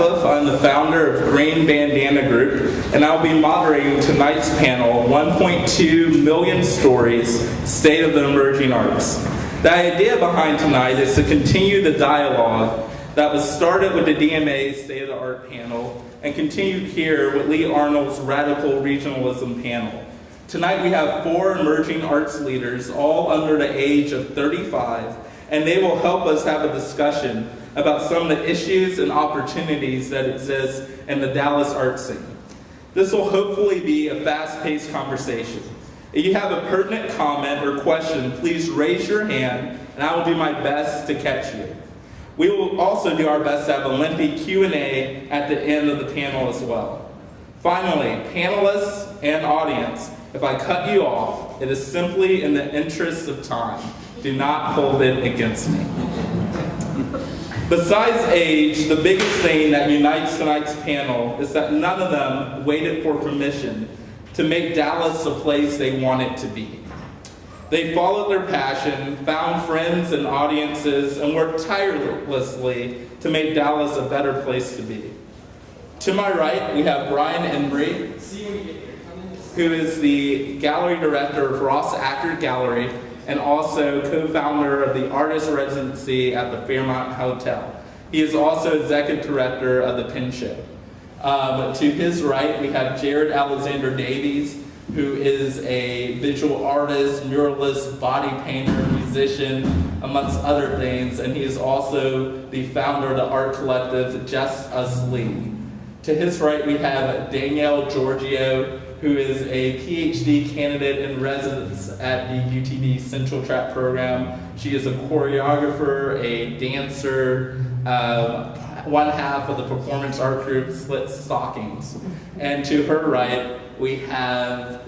Ratcliffe. I'm the founder of Green Bandana Group, and I'll be moderating tonight's panel, 1.2 Million Stories, State of the Emerging Arts. The idea behind tonight is to continue the dialogue that was started with the DMA State of the Art panel and continued here with Lee Arnold's Radical Regionalism panel. Tonight we have 4 emerging arts leaders, all under the age of 35, and they will help us have a discussion about some of the issues and opportunities that exist in the Dallas art scene. This will hopefully be a fast-paced conversation. If you have a pertinent comment or question, please raise your hand, and I will do my best to catch you. We will also do our best to have a lengthy Q&A at the end of the panel as well. Finally, panelists and audience, if I cut you off, it is simply in the interest of time. Do not hold it against me. Besides age, the biggest thing that unites tonight's panel is that none of them waited for permission to make Dallas the place they want it to be. They followed their passion, found friends and audiences, and worked tirelessly to make Dallas a better place to be. To my right, we have Brian Embry, who is the gallery director of Ross Acker Gallery, and also co-founder of the Artist Residency at the Fairmont Hotel. He is also executive director of the Penn Show. To his right, we have Jared Alexander Davies, who is a visual artist, muralist, body painter, musician, amongst other things, and he is also the founder of the art collective Just Us League. To his right, we have Danielle Giorgio, who is a PhD candidate in residence at the UTD Centraltrak program. She is a choreographer, a dancer, one half of the performance art group Slit Stockings. And to her right, we have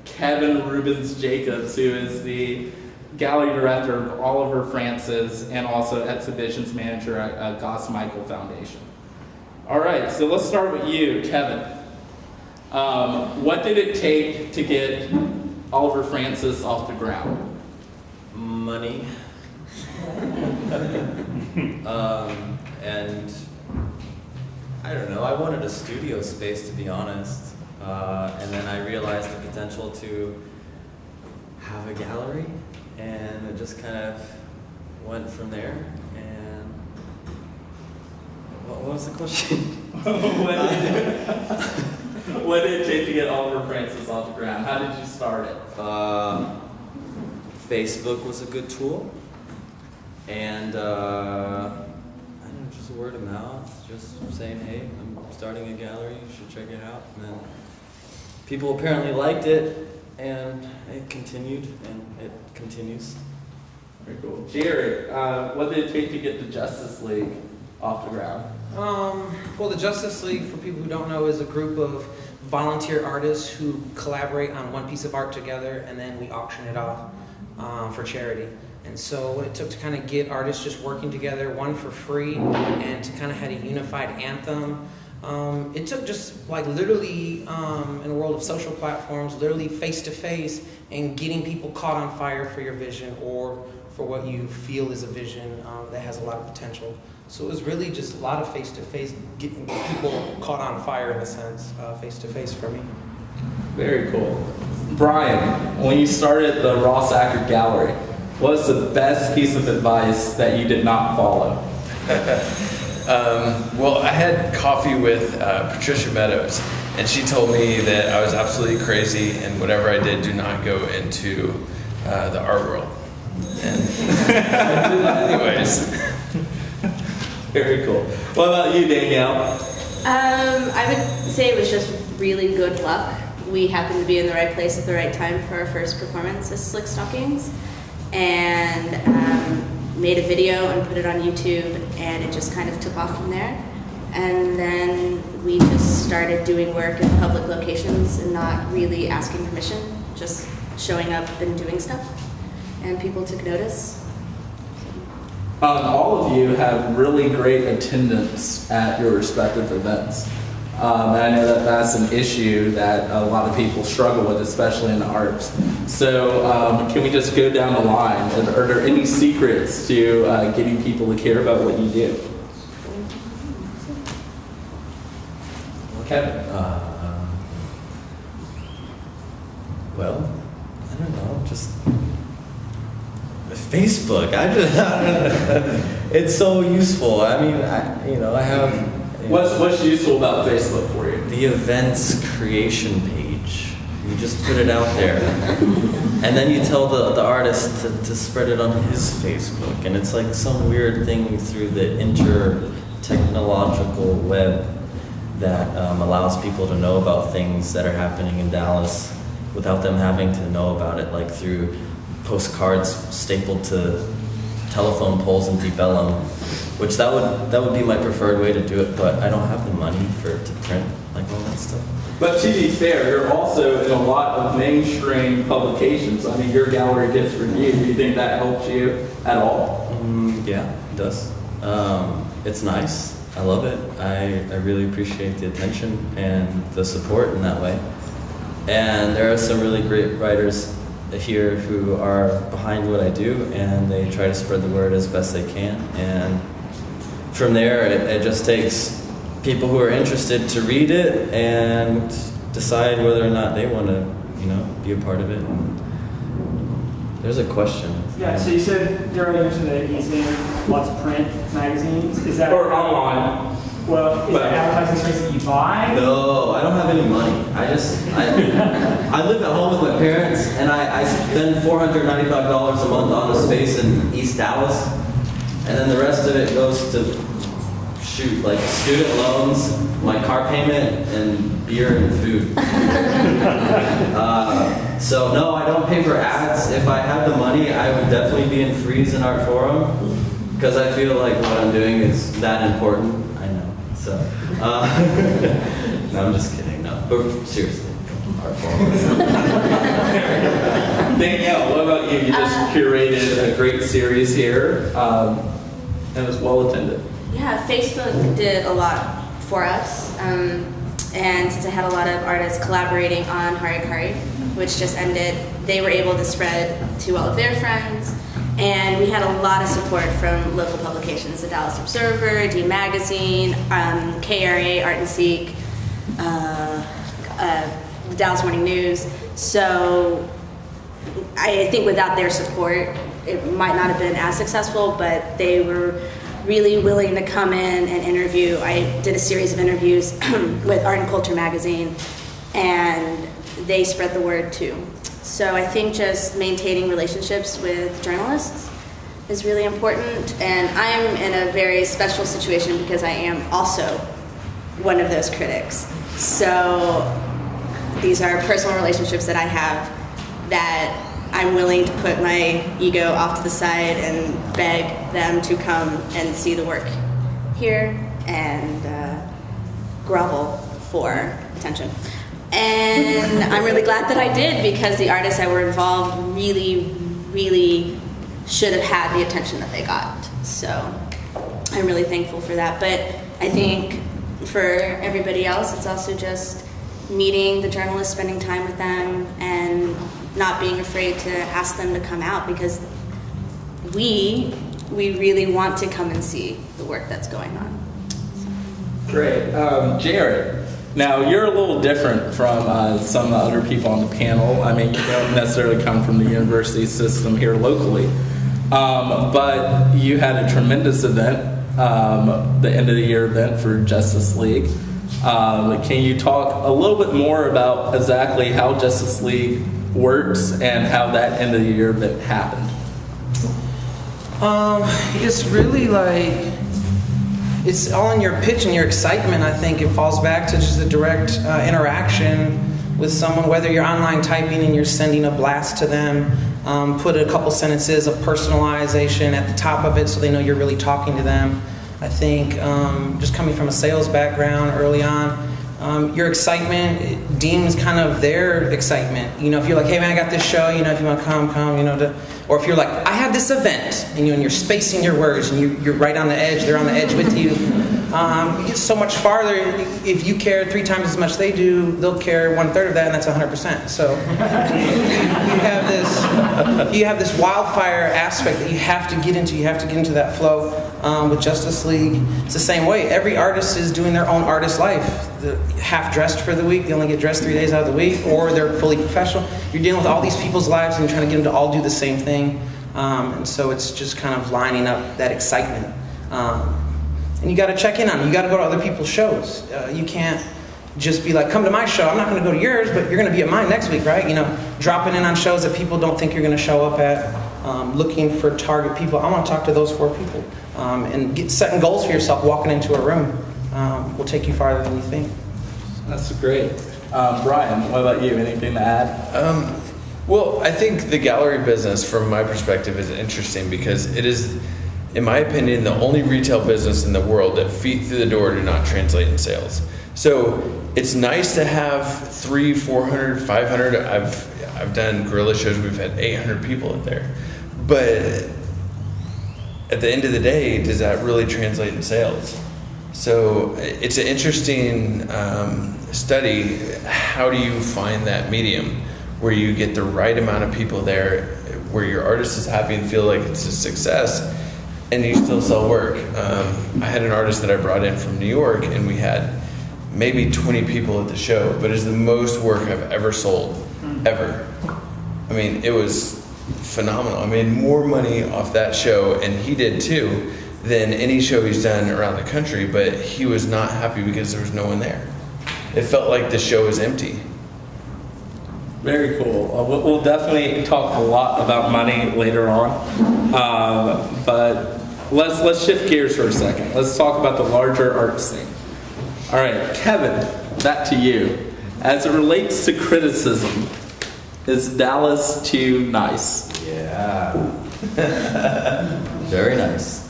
Kevin Rubens Jacobs, who is the gallery director of Oliver Francis and also exhibitions manager at Goss Michael Foundation. All right, so let's start with you, Kevin. What did it take to get Oliver Francis off the ground? Money. And I don't know, I wanted a studio space, to be honest. And then I realized the potential to have a gallery, and it just kind of went from there. And what was the question? What did it take to get Oliver Francis off the ground? How did you start it? Facebook was a good tool, and I don't know, just word of mouth, just saying, hey, I'm starting a gallery, you should check it out. And then people apparently liked it, and it continued, and it continues. Very cool. Jared, what did it take to get the Justice League off the ground? Well, the Justice League, for people who don't know, is a group of volunteer artists who collaborate on one piece of art together, and then we auction it off for charity. And so what it took to kind of get artists just working together, one for free, and to kind of have a unified anthem. It took just like literally in a world of social platforms, literally face to face, and getting people caught on fire for your vision or for what you feel is a vision that has a lot of potential. So it was really just a lot of face-to-face, getting people caught on fire in a sense, face-to-face for me. Very cool. Brian, when you started the Ross Acker Gallery, what was the best piece of advice that you did not follow? Well, I had coffee with Patricia Meadows, and she told me that I was absolutely crazy, and whatever I did, do not go into the art world. And I did that anyways. Very cool. What about you, Danielle? I would say it was just really good luck. We happened to be in the right place at the right time for our first performance as Slick Stockings, and made a video and put it on YouTube, and it just kind of took off from there. And then we just started doing work in public locations and not really asking permission, just showing up and doing stuff, and people took notice. All of you have really great attendance at your respective events. And I know that that's an issue that a lot of people struggle with, especially in the arts. So can we just go down the line? Are there any secrets to getting people to care about what you do? Kevin. Well, I don't know, just Facebook. I don't know. It's so useful. I mean, I have. What's useful about Facebook for you? The events creation page. You just put it out there, and then you tell the artist to spread it on his Facebook, and it's like some weird thing through the inter-technological web that allows people to know about things that are happening in Dallas without them having to know about it, like through postcards stapled to telephone poles in Deep Ellum, which that would be my preferred way to do it, but I don't have the money to print like all that stuff. But to be fair, you're also in a lot of mainstream publications. I mean, your gallery gets reviewed. Do you think that helps you at all? Yeah, it does. It's nice. I love it. I really appreciate the attention and the support in that way. And there are some really great writers here who are behind what I do, and they try to spread the word as best they can. And from there, it just takes people who are interested to read it and decide whether or not they want to, be a part of it. And there's a question. Yeah, so you said during that he's in lots of print magazines. Is that Or online? Well, is that advertising space that you buy? No, I don't have any money. I live at home with my parents, and I spend $495 a month on a space in East Dallas, and then the rest of it goes to like student loans, my car payment, and beer and food. So no, I don't pay for ads. If I had the money, I would definitely be in Freeze and Art Forum, because I feel like what I'm doing is that important. I know. So, no, I'm just kidding. No, but seriously, Art Forum. Danielle, what about you? You just curated a great series here, and it was well attended. Yeah, Facebook did a lot for us, and since I had a lot of artists collaborating on Harikari, which just ended, they were able to spread to all of their friends, and we had a lot of support from local publications, the Dallas Observer, D Magazine, KRA, Art and Seek, the Dallas Morning News. So I think without their support, it might not have been as successful, but they were really willing to come in and interview. I did a series of interviews with Art and Culture magazine, and they spread the word too. So I think just maintaining relationships with journalists is really important, and I'm in a very special situation because I am also one of those critics. So these are personal relationships that I have that I'm willing to put my ego off to the side and beg them to come and see the work here and grovel for attention. And I'm really glad that I did, because the artists that were involved really, really should have had the attention that they got. So I'm really thankful for that. But I think for everybody else, it's also just meeting the journalists, spending time with them, and not being afraid to ask them to come out, because we really want to come and see the work that's going on. Great. Jared, now you're a little different from some other people on the panel. I mean, you don't necessarily come from the university system here locally, but you had a tremendous event, the end of the year event for Justice League. Can you talk a little bit more about exactly how Justice League works and how that end of the year event happened? It's really like, it's all in your pitch and your excitement. I think it falls back to just a direct interaction with someone, whether you're online typing and you're sending a blast to them, put a couple sentences of personalization at the top of it so they know you're really talking to them. I think just coming from a sales background early on, your excitement deems kind of their excitement. You know, if you're like, hey man, I got this show, you know, if you want to come, you know, or if you're like, I have this event, and you're spacing your words, and you're right on the edge, they're on the edge with you. You get so much farther. If you care 3 times as much they do, they'll care 1/3 of that, and that's 100%. So you have this wildfire aspect that you have to get into. You have to get into that flow. with Justice League, it's the same way. Every artist is doing their own artist life. They're half dressed for the week, they only get dressed 3 days out of the week, or they're fully professional. You're dealing with all these people's lives and you're trying to get them to all do the same thing. And so it's just kind of lining up that excitement. And you got to check in on them. You got to go to other people's shows. You can't just be like, come to my show. I'm not going to go to yours, but you're going to be at mine next week, right? You know, dropping in on shows that people don't think you're going to show up at, looking for target people. I want to talk to those 4 people. And setting goals for yourself, walking into a room will take you farther than you think. That's great. Brian, what about you? Anything to add? Well, I think the gallery business, from my perspective, is interesting because it is, in my opinion, the only retail business in the world that feet through the door do not translate in sales. So it's nice to have 300, 400, 500. I've done guerrilla shows. We've had 800 people in there. But at the end of the day, does that really translate in sales? So it's an interesting study. How do you find that medium where you get the right amount of people there, where your artist is happy and feel like it's a success, and you still sell work? I had an artist that I brought in from New York, and we had maybe 20 people at the show, but it's the most work I've ever sold, ever. I mean, it was phenomenal. I made more money off that show, and he did too, than any show he's done around the country, but he was not happy because there was no one there. It felt like the show was empty. Very cool. We'll definitely talk a lot about money later on, but let's shift gears for a second. Let's talk about the larger art scene. All right, Kevin, back to you. As it relates to criticism, is Dallas too nice? Yeah. Very nice.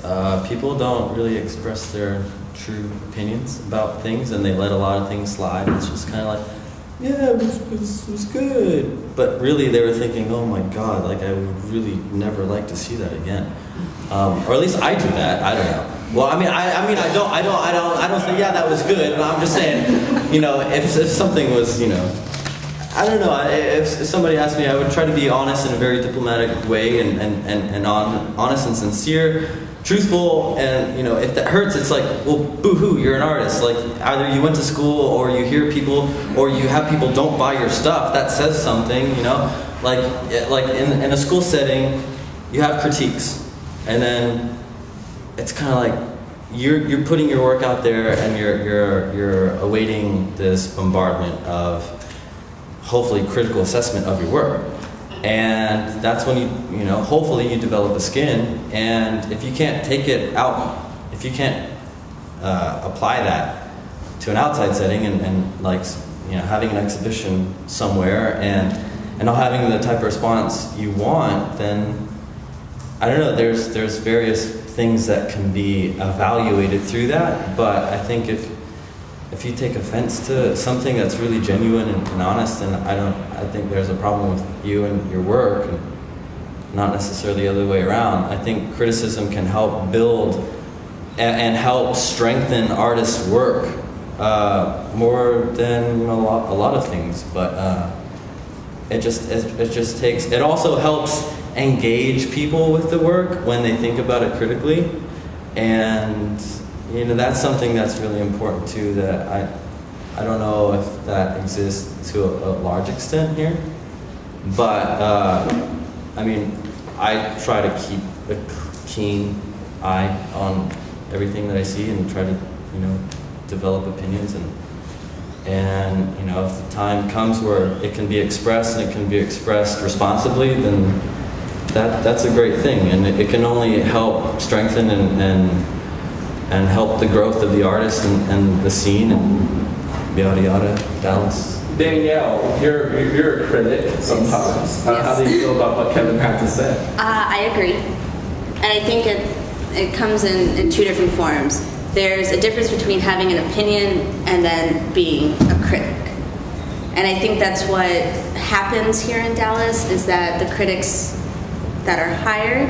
People don't really express their true opinions about things, and they let a lot of things slide. It's just kind of like, yeah, it was good. But really, they were thinking, oh my God, like I would really never like to see that again. Or at least I do that. I don't know. Well, I don't say, yeah, that was good. But I'm just saying, you know, if something was, you know, I don't know. If somebody asked me, I would try to be honest in a very diplomatic way and honest and sincere, truthful, and you know, if that hurts, it's like, well, boo-hoo, you're an artist. Like either you went to school, or you hear people, or you have people don't buy your stuff. That says something, you know. Like in a school setting, you have critiques, and then it's kind of like you're putting your work out there, and you're awaiting this bombardment of hopefully critical assessment of your work. And that's when you know, hopefully you develop a skin, and if you can't take it out, if you can't apply that to an outside setting and like, you know, having an exhibition somewhere and not having the type of response you want, then I don't know, there's various things that can be evaluated through that, but I think if you take offense to something that's really genuine and honest, then I think there's a problem with you and your work, and not necessarily the other way around. I think criticism can help build and help strengthen artists' work more than a lot of things. But it just takes. It also helps engage people with the work when they think about it critically, and you know, that's something that's really important too, that I don't know if that exists to a large extent here, but I mean, I try to keep a keen eye on everything that I see and try to, you know, develop opinions, and you know, if the time comes where it can be expressed and it can be expressed responsibly, then that's a great thing, and it can only help strengthen and help the growth of the artist and the scene and yada yada. Dallas. Danielle, you're a critic sometimes. Yes. How do you feel about what Kevin had to say? I agree, and I think it comes in 2 different forms. There's a difference between having an opinion and then being a critic, and I think that's what happens here in Dallas, is that the critics that are hired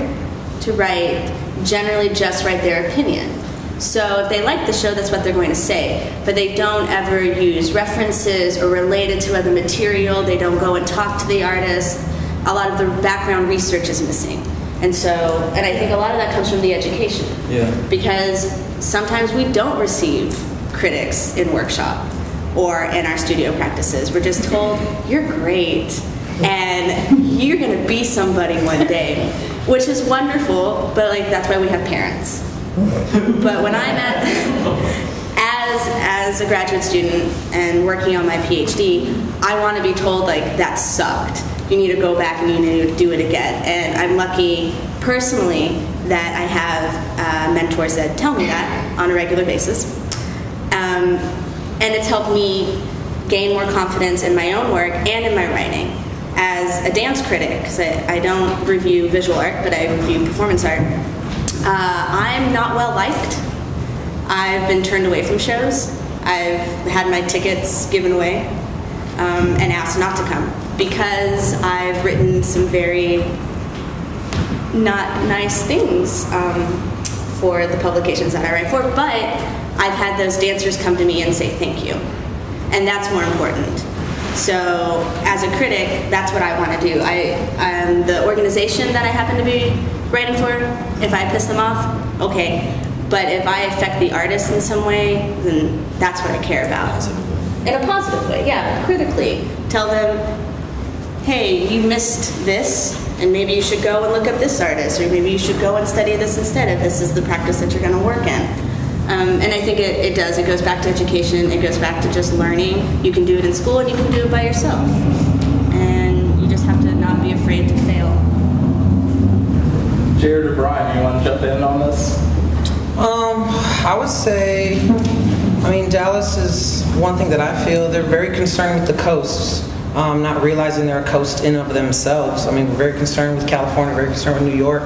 to write generally just write their opinion. So if they like the show, that's what they're going to say. But they don't ever use references or relate it to other material. They don't go and talk to the artist. A lot of the background research is missing. And so, and I think a lot of that comes from the education. Yeah. Because sometimes we don't receive critics in workshop or in our studio practices. We're just told, you're great, and you're gonna be somebody one day, which is wonderful, but like that's why we have parents. But when I'm as a graduate student and working on my PhD, I want to be told like that sucked. You need to go back and you need to do it again. And I'm lucky personally that I have mentors that tell me that on a regular basis. And it's helped me gain more confidence in my own work and in my writing. As a dance critic, because I don't review visual art, but I review performance art, I'm not well liked. I've been turned away from shows. I've had my tickets given away and asked not to come because I've written some very not nice things for the publications that I write for, but I've had those dancers come to me and say thank you, and that's more important. So as a critic, that's what I want to do. The organization that I happen to be writing for, if I piss them off, okay. But if I affect the artist in some way, then that's what I care about. In a positive way, yeah, critically. Tell them, hey, you missed this, and maybe you should go and look up this artist, or maybe you should go and study this instead if this is the practice that you're going to work in. And I think it does. It goes back to education. It goes back to just learning. You can do it in school, and you can do it by yourself. And you just have to not be afraid to fail. Jared or Brian, you want to jump in on this? I would say, I mean, Dallas is one thing that I feel they're very concerned with the coasts, not realizing they're a coast in of themselves. I mean, we're very concerned with California, very concerned with New York.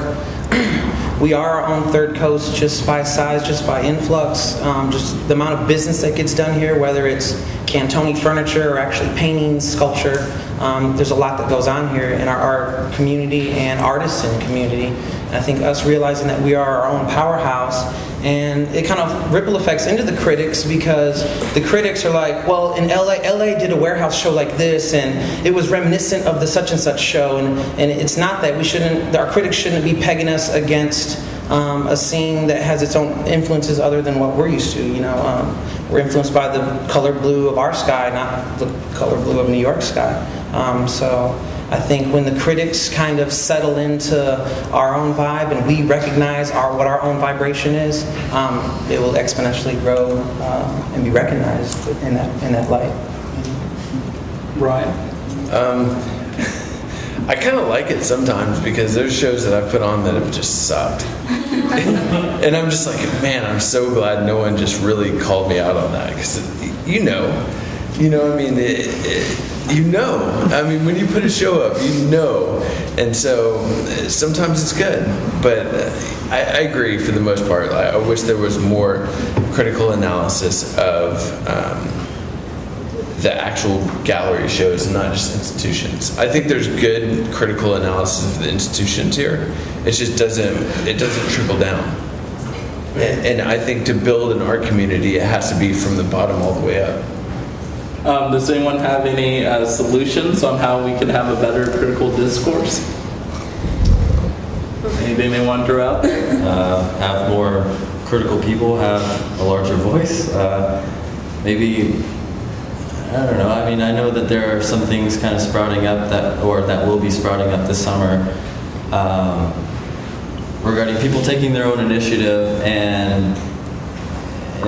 We are our own third coast just by size, just by influx, just the amount of business that gets done here, whether it's Cantoni furniture or actually painting, sculpture. There's a lot that goes on here in our art community and artisan community. And I think us realizing that we are our own powerhouse, and it kind of ripple effects into the critics, because the critics are like, well, in LA did a warehouse show like this, and it was reminiscent of the such and such show, and it's not that. Our critics shouldn't be pegging us against a scene that has its own influences other than what we're used to. You know, we're influenced by the color blue of our sky, not the color blue of New York sky. So I think when the critics kind of settle into our own vibe and we recognize what our own vibration is, it will exponentially grow and be recognized in that light. Ryan? I kind of like it sometimes because there's shows that I've put on that have just sucked. And I'm just like, man, I'm so glad no one just really called me out on that. Because, I mean, I mean, when you put a show up, And so sometimes it's good. But I agree for the most part. I wish there was more critical analysis of the actual gallery shows and not just institutions. I think there's good critical analysis of the institutions here. It just doesn't trickle down. And I think to build an art community, it has to be from the bottom all the way up. Does anyone have any solutions on how we can have a better critical discourse? Anything they want to throw out there? Have more critical people have a larger voice. Maybe, I don't know. I mean, I know that there are some things kind of sprouting up that will be sprouting up this summer regarding people taking their own initiative and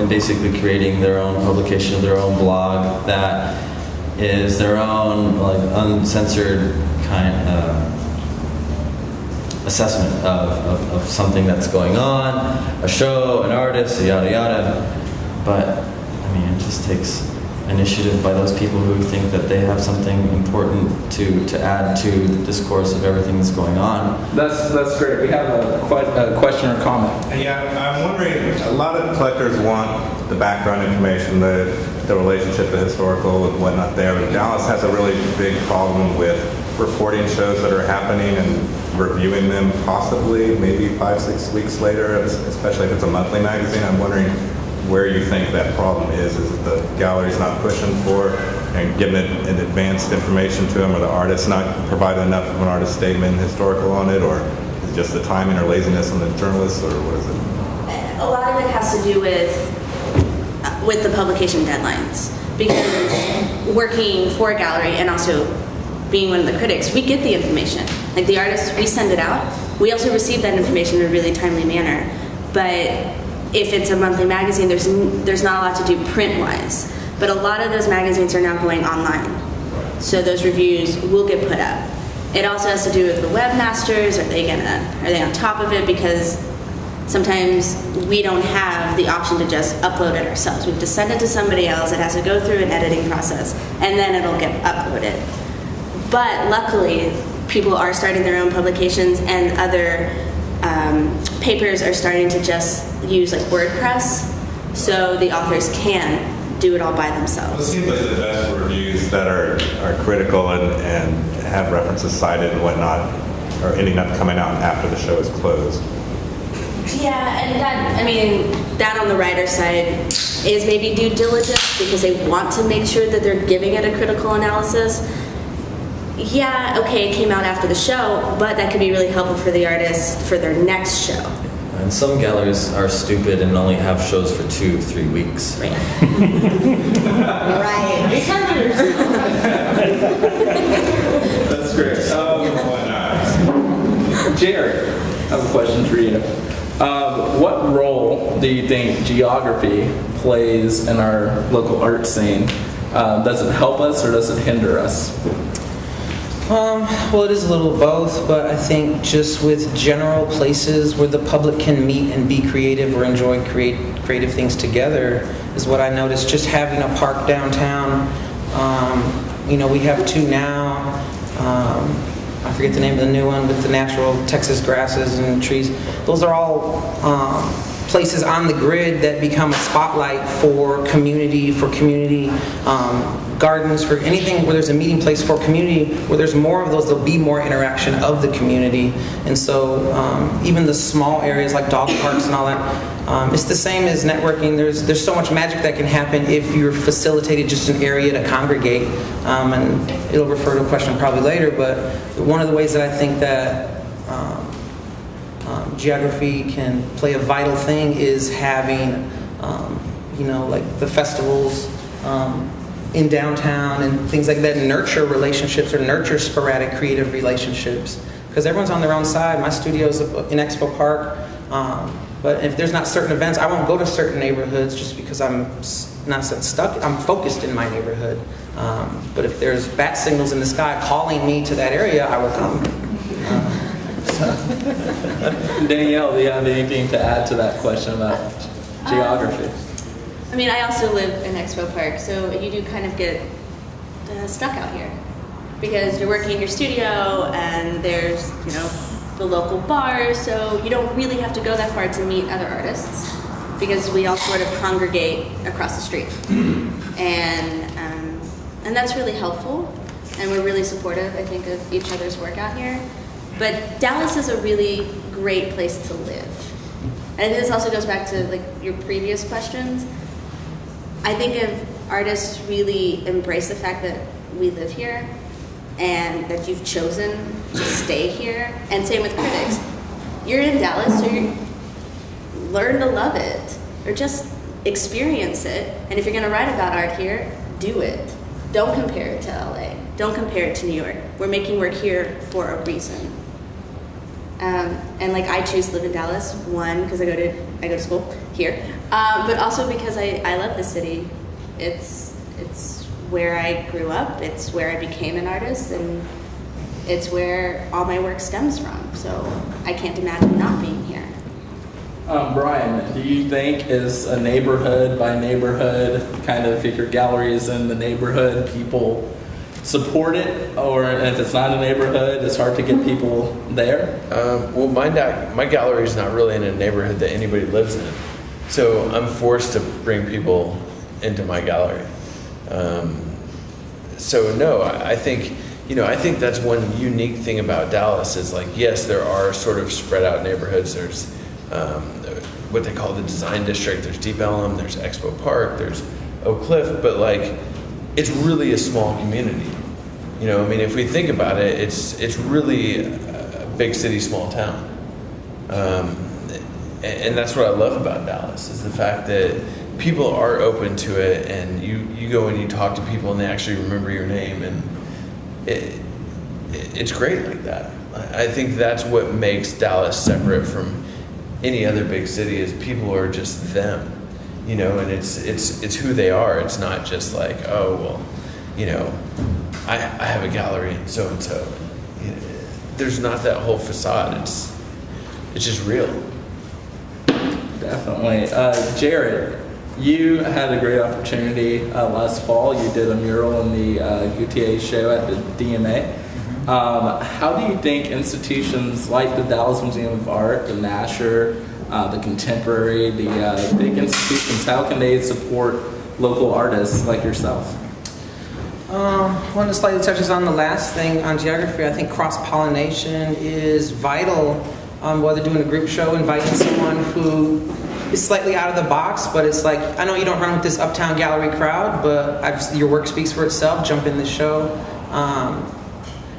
basically creating their own publication, their own blog that is their own like uncensored kind of assessment of something that's going on, a show, an artist, yada yada. But I mean, it just takes initiative by those people who think that they have something important to add to the discourse of everything that's going on. That's great. We have a question or comment. Yeah, I'm wondering, a lot of collectors want the background information, the relationship, the historical and whatnot there. But Dallas has a really big problem with reporting shows that are happening and reviewing them possibly maybe 5-6 weeks later, especially if it's a monthly magazine. I'm wondering where you think that problem is. Is it the gallery's not pushing for and giving it an advanced information to them, or the artist not providing enough of an artist statement historical on it, or is just the timing or laziness on the journalists, or what is it? A lot of it has to do with the publication deadlines, because working for a gallery and also being one of the critics, we get the information. Like the artists, we send it out. We also receive that information in a really timely manner. But if it's a monthly magazine, there's not a lot to do print-wise. But a lot of those magazines are now going online, so those reviews will get put up. It also has to do with the webmasters. Are they on top of it? Because sometimes we don't have the option to just upload it ourselves. We have to send it to somebody else. It has to go through an editing process, and then it'll get uploaded. But luckily, people are starting their own publications, and other papers are starting to just use like WordPress, so the authors can do it all by Well, it themselves. seems like the best reviews that are critical and have references cited and whatnot are ending up coming out after the show is closed. Yeah, and that on the writer's side is maybe due diligence, because they want to make sure that they're giving it a critical analysis. Yeah, okay, it came out after the show, but that could be really helpful for the artist for their next show. And some galleries are stupid and only have shows for 2-3 weeks. Right. Right. That's great. Jared, I have a question for you. What role do you think geography plays in our local art scene? Does it help us or does it hinder us? Well, it is a little both, but I think just with general places where the public can meet and be creative or enjoy creative things together is what I noticed. Just having a park downtown, we have two now. I forget the name of the new one with the natural Texas grasses and trees. Those are all places on the grid that become a spotlight for community gardens, for anything where there's a meeting place for community. Where there's more of those, there'll be more interaction of the community. And so even the small areas like dog parks and all that, it's the same as networking. There's so much magic that can happen if you're facilitated just an area to congregate. And it'll refer to a question probably later, but one of the ways that I think that geography can play a vital thing is having, like the festivals in downtown and things like that nurture relationships or nurture sporadic creative relationships. Because everyone's on their own side. My studio's in Expo Park, but if there's not certain events, I won't go to certain neighborhoods just because I'm not stuck. I'm focused in my neighborhood. But if there's bat signals in the sky calling me to that area, I will come. Danielle, do you have anything to add to that question about geography? I also live in Expo Park, so you do kind of get stuck out here because you're working in your studio and there's, the local bars, so you don't really have to go that far to meet other artists because we all sort of congregate across the street. And that's really helpful, and we're really supportive, I think, of each other's work out here. But Dallas is a really great place to live. And this also goes back to your previous questions. I think if artists really embrace the fact that we live here and that you've chosen to stay here, and same with critics. You're in Dallas, so you learn to love it or just experience it. And if you're going to write about art here, do it. Don't compare it to LA. Don't compare it to New York. We're making work here for a reason. And I choose to live in Dallas, one, because I go to school here, but also because I love the city. It's where I grew up, it's where I became an artist, and it's where all my work stems from. So I can't imagine not being here. Brian, do you think is a neighborhood by neighborhood, kind of if your gallery is in the neighborhood, people support it, or if it's not a neighborhood, it's hard to get people there? Well, my gallery is not really in a neighborhood that anybody lives in, so I'm forced to bring people into my gallery. So no, I think that's one unique thing about Dallas is yes, there are sort of spread out neighborhoods. There's what they call the design district. There's Deep Ellum. There's Expo Park. There's Oak Cliff. But it's really a small community. If we think about it, it's really a big city, small town. And that's what I love about Dallas, is the fact that people are open to it, and you go and you talk to people and they actually remember your name, and it's great like that. I think that's what makes Dallas separate from any other big city, is people are just them, you know, and it's who they are. It's not just like, oh, well, you know, I have a gallery and so. There's not that whole facade. It's just real. Definitely. Jared, you had a great opportunity last fall. You did a mural in the Gautier show at the DMA. How do you think institutions like the Dallas Museum of Art, the Nasher, the Contemporary, the big institutions, how can they support local artists like yourself? One that slightly touches on the last thing on geography. I think cross-pollination is vital, whether doing a group show, inviting someone who is slightly out of the box, but it's like, I know you don't run with this uptown gallery crowd, but your work speaks for itself. Jump in the show.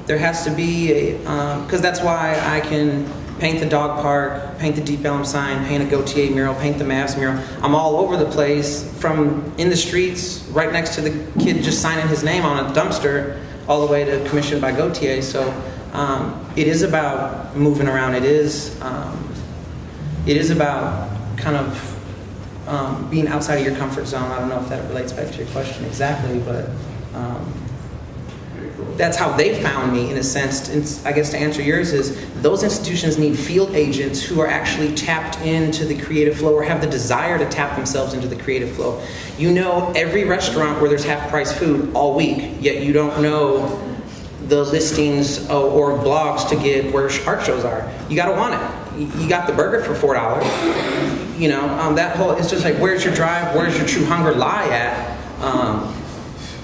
There has to be because that's why I can paint the dog park, paint the Deep Elm sign, paint a Gautier mural, paint the Mavs mural. I'm all over the place, from in the streets, right next to the kid just signing his name on a dumpster, all the way to commissioned by Gautier. So it is about moving around. It is about kind of being outside of your comfort zone. I don't know if that relates back to your question exactly, but that's how they found me, in a sense. And I guess to answer yours is, those institutions need field agents who are actually tapped into the creative flow, or have the desire to tap themselves into the creative flow. You know every restaurant where there's half-price food all week, yet you don't know the listings or blogs to get where art shows are. You gotta want it. You got the burger for $4. You know, that whole, it's just like, where's your drive? Where's your true hunger lie at?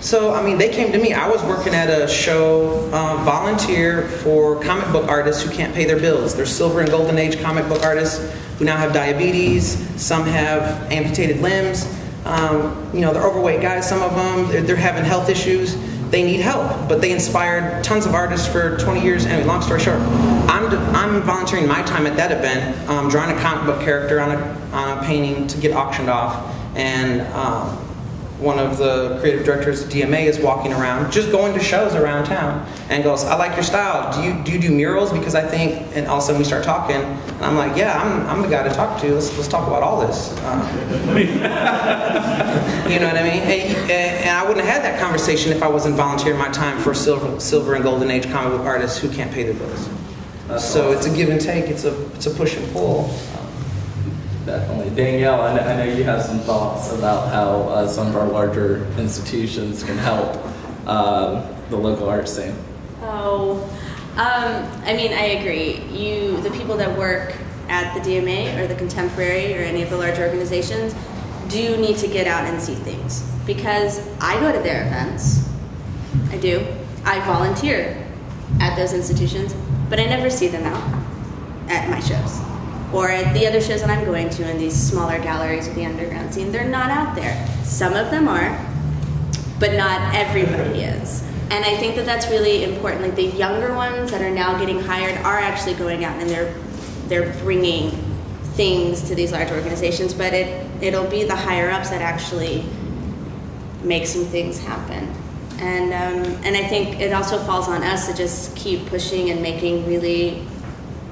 So, I mean, they came to me. I was working at a show, volunteer for comic book artists who can't pay their bills. They're silver and golden age comic book artists who now have diabetes. Some have amputated limbs. You know, they're overweight guys, some of them. They're having health issues. They need help, but they inspired tons of artists for 20 years. Anyway, long story short, I'm volunteering my time at that event, drawing a comic book character on a painting to get auctioned off, and one of the creative directors at DMA is walking around, just going to shows around town, and goes, I like your style. Do you do murals? Because I think, and all of a sudden we start talking, and I'm like, yeah, I'm the guy to talk to. Let's talk about all this. You know what I mean? And I wouldn't have had that conversation if I wasn't volunteering my time for silver and golden age comic book artists who can't pay their bills. So it's a give and take. It's a push and pull. Definitely. Danielle, I know you have some thoughts about how some of our larger institutions can help the local art scene. I mean, I agree. The people that work at the DMA or the Contemporary or any of the large organizations do need to get out and see things, because I go to their events. I do. I volunteer at those institutions, but I never see them out at my shows. Or at the other shows that I'm going to in these smaller galleries with the underground scene. They're not out there. Some of them are, but not everybody is. And I think that that's really important. Like, the younger ones that are now getting hired are actually going out and they're bringing things to these large organizations, but it'll be the higher ups that actually make some things happen. And I think it also falls on us to just keep pushing and making really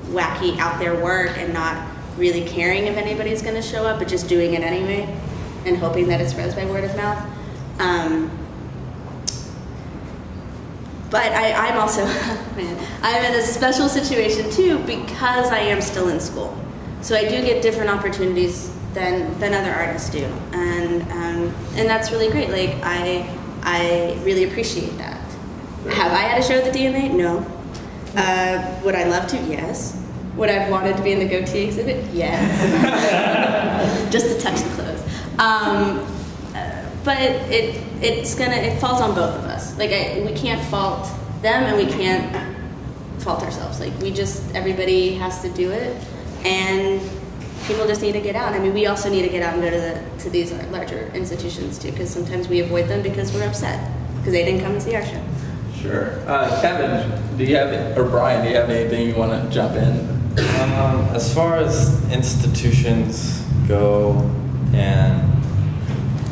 wacky out there work, and not really caring if anybody's going to show up, but just doing it anyway and hoping that it spreads by word of mouth. But I'm also, I'm in a special situation too, because I am still in school. So I do get different opportunities than other artists do. And that's really great. Like, I really appreciate that. Have I had a show at the DMA? No. Would I love to? Yes. Would I have wanted to be in the Gautier exhibit? Yes. Just to touch the clothes. But it falls on both of us. Like, we can't fault them and we can't fault ourselves. Like, everybody has to do it, and people just need to get out. I mean, we also need to get out and go to these larger institutions too, because sometimes we avoid them because we're upset because they didn't come and see our show. Sure. Kevin, or Brian, do you have anything you want to jump in? As far as institutions go, and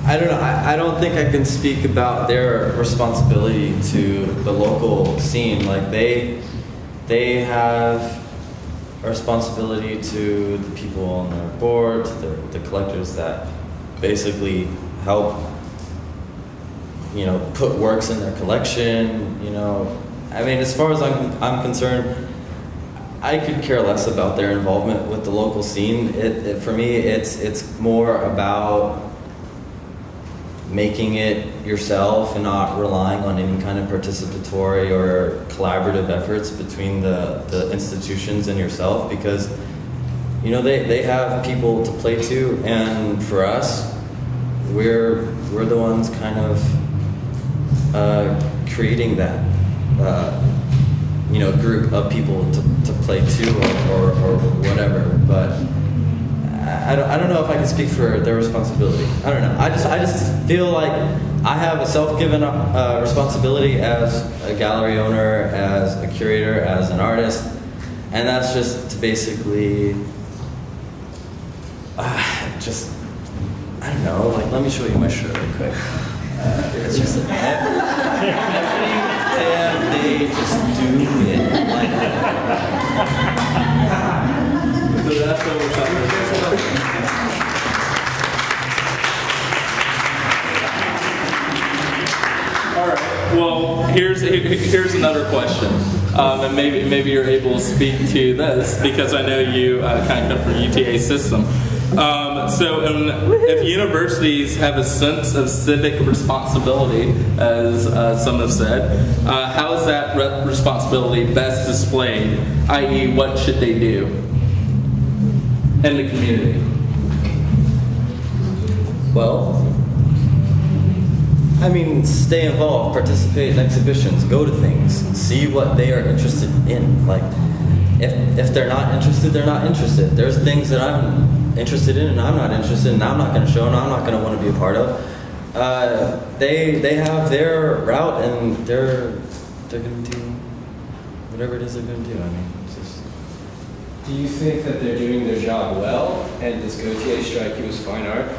I don't know, I don't think I can speak about their responsibility to the local scene. Like they have a responsibility to the people on their board, to the collectors that basically help, put works in their collection. I mean, as far as I'm concerned, I could care less about their involvement with the local scene. For me, it's more about making it yourself and not relying on any kind of participatory or collaborative efforts between the institutions and yourself, because they have people to play to, and for us, we're the ones kind of creating that group of people to play to or whatever. But I don't know if I can speak for their responsibility. I don't know. I just feel like I have a self-given responsibility as a gallery owner, as a curator, as an artist, and that's just to basically I don't know. Like, let me show you my shirt real quick. It's just every damn day, just do it. So that's what we're talking about. All right. Well, here's another question, and maybe you're able to speak to this because I know you kind of come from UTA system. If universities have a sense of civic responsibility, as some have said, how is that responsibility best displayed? I.e., what should they do in the community? Well, I mean, stay involved, participate in exhibitions, go to things, see what they are interested in. Like, if they're not interested, they're not interested. There's things that I'm interested in and I'm not interested in, and I'm not going to show and I'm not going to want to be a part of. They have their route and they're going to do whatever it is they're going to do. I mean, it's just... Do you think that they're doing their job well, and does Gautier strike you as fine art?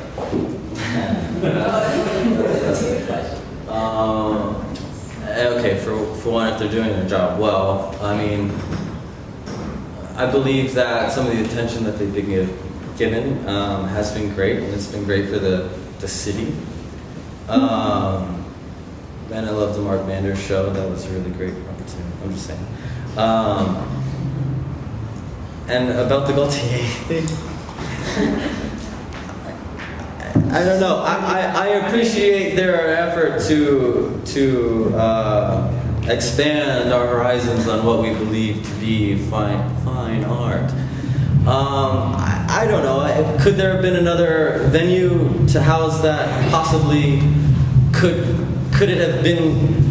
Okay, for one, if they're doing their job well, I mean, I believe that some of the attention that they've been given has been great, and it's been great for the city. And I love the Mark Manders show. That was a really great opportunity. I'm just saying. And about the Gautier thing, I don't know. I appreciate their effort to expand our horizons on what we believe to be fine art. I don't know. Could there have been another venue to house that? Possibly. Could it have been?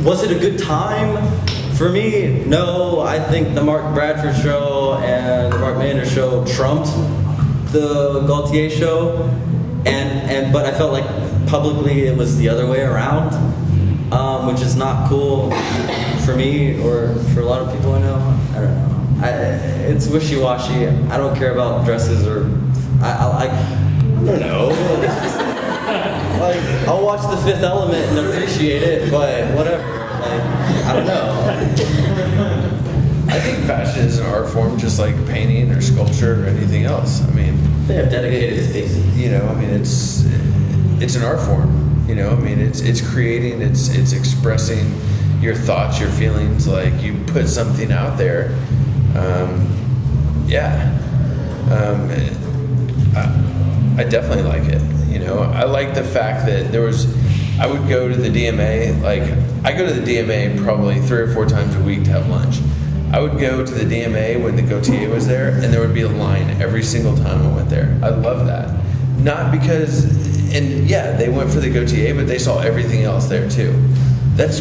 Was it a good time? For me, no. I think the Mark Bradford show and the Mark Manders show trumped the Gautier show, but I felt like publicly it was the other way around, which is not cool for me or for a lot of people I know. I don't know. It's wishy-washy. I don't care about dresses or I don't know. Like, I'll watch The Fifth Element and appreciate it, but whatever. Like, I don't know. I think fashion is an art form, just like painting or sculpture or anything else. I mean, they have dedicated spaces. I mean, it's an art form. I mean, it's creating, it's expressing your thoughts, your feelings. Like, you put something out there. I definitely like it. I like the fact that I would go to the DMA, I go to the DMA probably 3 or 4 times a week to have lunch. I would go to the DMA when the Gautier was there, and there would be a line every single time I went there. I love that. Not because, they went for the Gautier, but they saw everything else there too. That's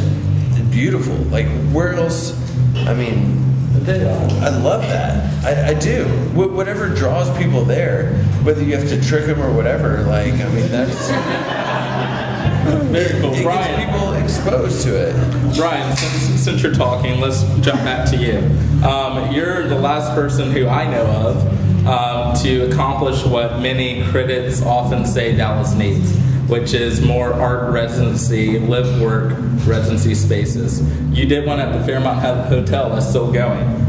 beautiful. Like, where else, I mean, I love that. I do. Whatever draws people there, whether you have to trick them or whatever, that's... Very cool. It gives people exposed to it. Ryan, since you're talking, let's jump back to you. You're the last person who I know of to accomplish what many critics often say Dallas needs, which is more art residency, live-work residency spaces. You did one at the Fairmont Hotel that's still going.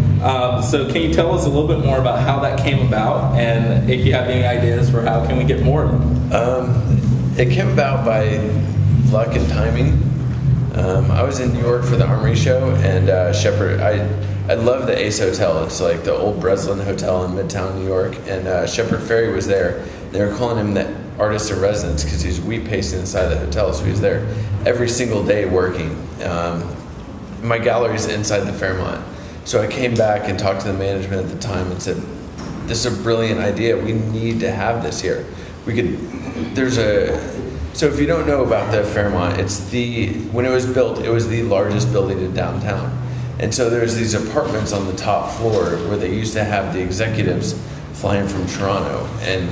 So can you tell us a little bit more about how that came about, and if you have any ideas for how can we get more of them? It came about by luck and timing. I was in New York for the Armory show, and Shepherd, I love the Ace Hotel. It's like the old Breslin Hotel in Midtown New York, and Shepard Fairey was there. They were calling him the artist in residence because he's wheat pasting inside the hotel, so he was there every single day working. My gallery's inside the Fairmont. So I came back and talked to the management at the time and said, this is a brilliant idea. We need to have this here. So if you don't know about the Fairmont, when it was built, it was the largest building in downtown. And so there's these apartments on the top floor where they used to have the executives flying from Toronto. And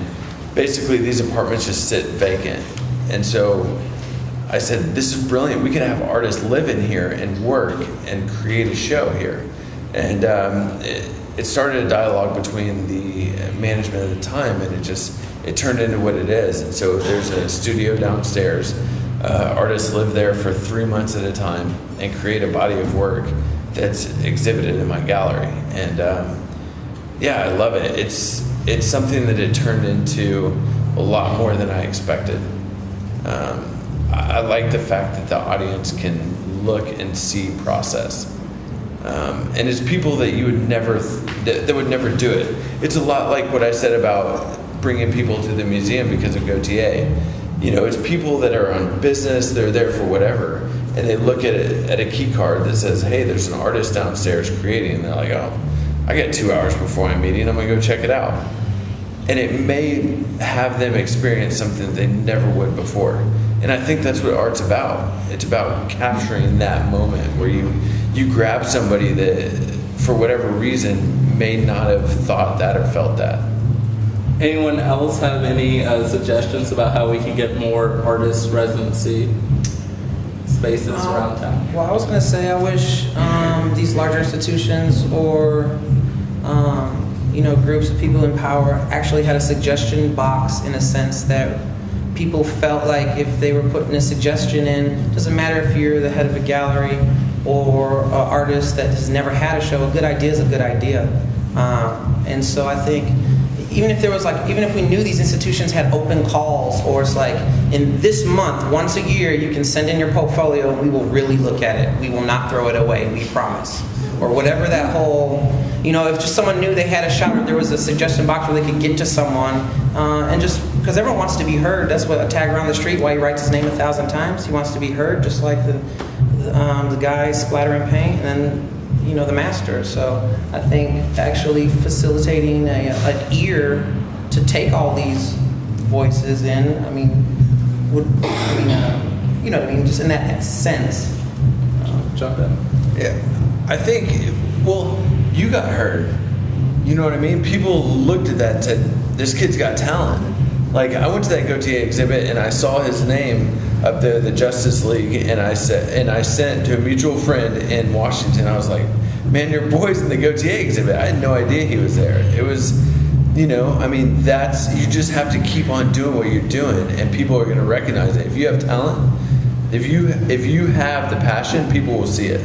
basically these apartments just sit vacant. And so I said, this is brilliant. We could have artists live in here and work and create a show here. And it started a dialogue between the management at the time, and it turned into what it is. And so there's a studio downstairs. Artists live there for 3 months at a time and create a body of work that's exhibited in my gallery. And yeah, I love it. It's something that it turned into a lot more than I expected. I like the fact that the audience can look and see process. And it's people that you would never, that would never do it. It's a lot like what I said about bringing people to the museum because of Gautier. You know, it's people that are on business, they're there for whatever, and they look at a key card that says, hey, there's an artist downstairs creating, and they're like, oh, I got 2 hours before I'm meeting, I'm gonna go check it out. And it may have them experience something they never would before. And I think that's what art's about. It's about capturing that moment where you grab somebody that, for whatever reason, may not have thought that or felt that. Anyone else have any suggestions about how we can get more artist residency spaces around town? Well, I was going to say I wish these larger institutions or groups of people in power actually had a suggestion box, in a sense that people felt like if they were putting a suggestion in, doesn't matter if you're the head of a gallery or an artist that has never had a show, a good idea is a good idea. And so I think even if we knew these institutions had open calls, or it's like, in this month, once a year, you can send in your portfolio and we will really look at it. We will not throw it away, we promise. Or whatever that whole, if just someone knew they had a shot, or there was a suggestion box where they could get to someone, and just, because everyone wants to be heard. That's what a tag around the street, why he writes his name 1,000 times. He wants to be heard, just like the guy splattering paint, and then the master. So I think actually facilitating an ear to take all these voices in, just in that sense. Jump in. Yeah, I think, you got heard. You know what I mean? People looked at that and said, this kid's got talent. Like, I went to that Gautier exhibit and I saw his name up there, the Justice League, and I sent to a mutual friend in Washington. I was like, man, your boy's in the Gautier exhibit. I had no idea he was there. It was, you just have to keep on doing what you're doing, and people are going to recognize it. If you have talent, if you have the passion, people will see it.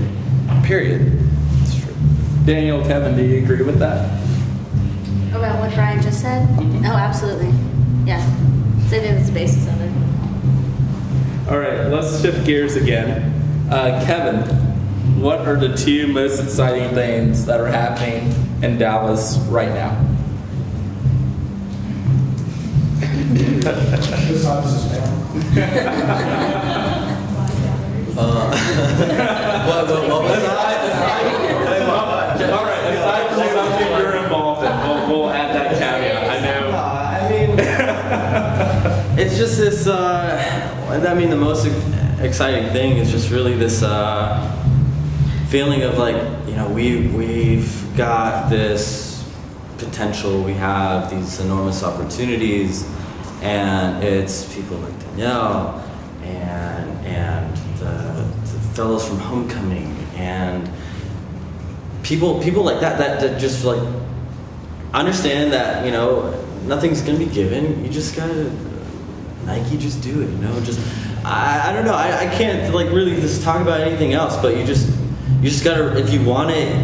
Period. That's true. Daniel, Kevin, do you agree with that? About what Brian just said? Oh, absolutely. Yeah. So I think that's the basis of it. All right, let's shift gears again. Kevin, what are the 2 most exciting things that are happening in Dallas right now? Besides this panel. All right, aside from something you're involved in, we'll add that caveat. I know. It's just this, the most exciting thing is just really this feeling of like, we've got this potential, we have these enormous opportunities, and it's people like Danielle and the fellows from Homecoming and people like that just like understand that, you know, nothing's gonna be given. You just gotta, Nike, just do it, you know. Just I don't know. I can't like really just talk about anything else. But you just gotta, if you want it,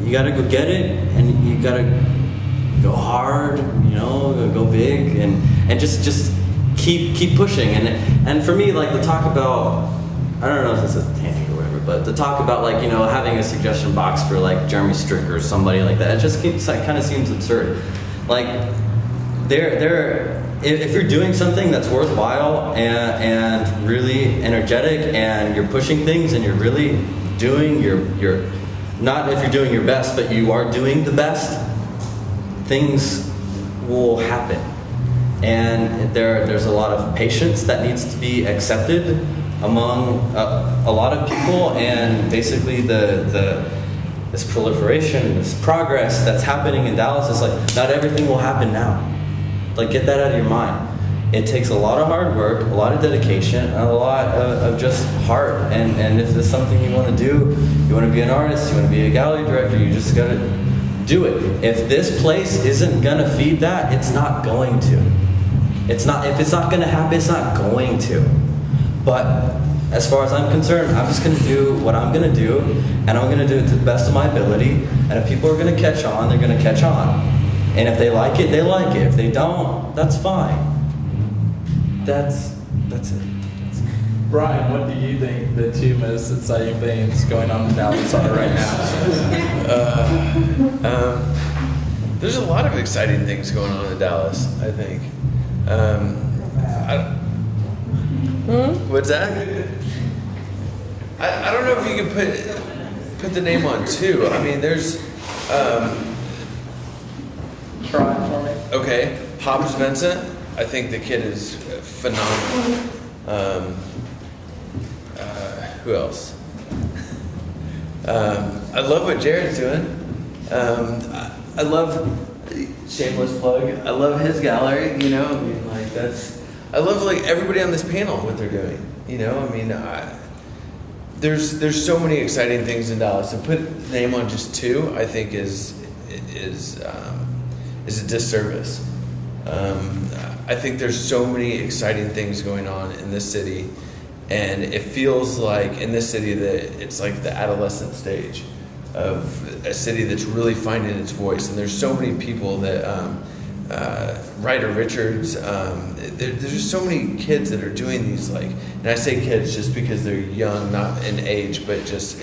you gotta go get it, and you gotta go hard, you know, go big, and just keep pushing. And for me, like the talk about, I don't know if this is a tangent or whatever, but the talk about like, you know, having a suggestion box for like Jeremy Strick or somebody like that, it just kind of seems absurd. Like if you're doing something that's worthwhile and really energetic, and you're pushing things, and you're really doing your not if you're doing your best, but you are doing the best, things will happen. And there's a lot of patience that needs to be accepted among a lot of people, and basically this proliferation, this progress that's happening in Dallas is like, not everything will happen now. Like, get that out of your mind. It takes a lot of hard work, a lot of dedication, and a lot of just heart. And if there's something you want to do, you want to be an artist, you want to be a gallery director, you just got to do it. If this place isn't going to feed that, it's not going to. It's not, if it's not going to happen, it's not going to. But as far as I'm concerned, I'm just going to do what I'm going to do, and I'm going to do it to the best of my ability. And if people are going to catch on, they're going to catch on. And if they like it, they like it. If they don't, that's fine. That's it. Brian, what do you think the two most exciting things going on in Dallas are right now? There's a lot of exciting things going on in Dallas, I think. What's that? I don't know if you could put the name on two. I mean, there's Try it for me. okay, Hobbs Vincent. I think the kid is phenomenal. Who else? I love what Jared's doing. I love, shameless plug, I love his gallery, you know, I mean, like, I love, like, everybody on this panel, what they're doing, you know, I mean, there's so many exciting things in Dallas. To put the name on just two, I think is a disservice. I think there's so many exciting things going on in this city, and it feels like in this city that it's like the adolescent stage of a city that's really finding its voice. And there's so many people that Ryder Richards, there's just so many kids that are doing these, like, and I say kids just because they're young, not in age, but just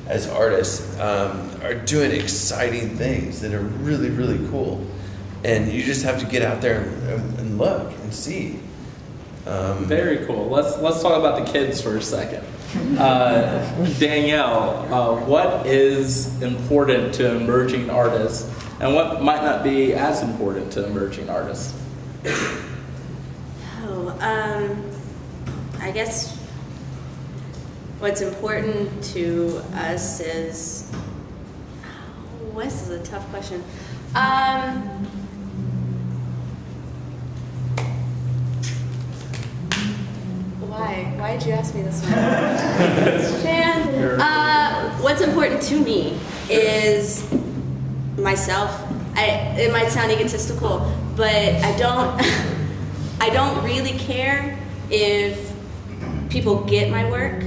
as artists, are doing exciting things that are really, really cool. And you just have to get out there and look and see. Very cool. Let's talk about the kids for a second. Danielle, what is important to emerging artists, and what might not be as important to emerging artists? I guess what's important to us is, this is a tough question. Why did you ask me this one? Shan, what's important to me is myself. It might sound egotistical, but I don't really care if people get my work.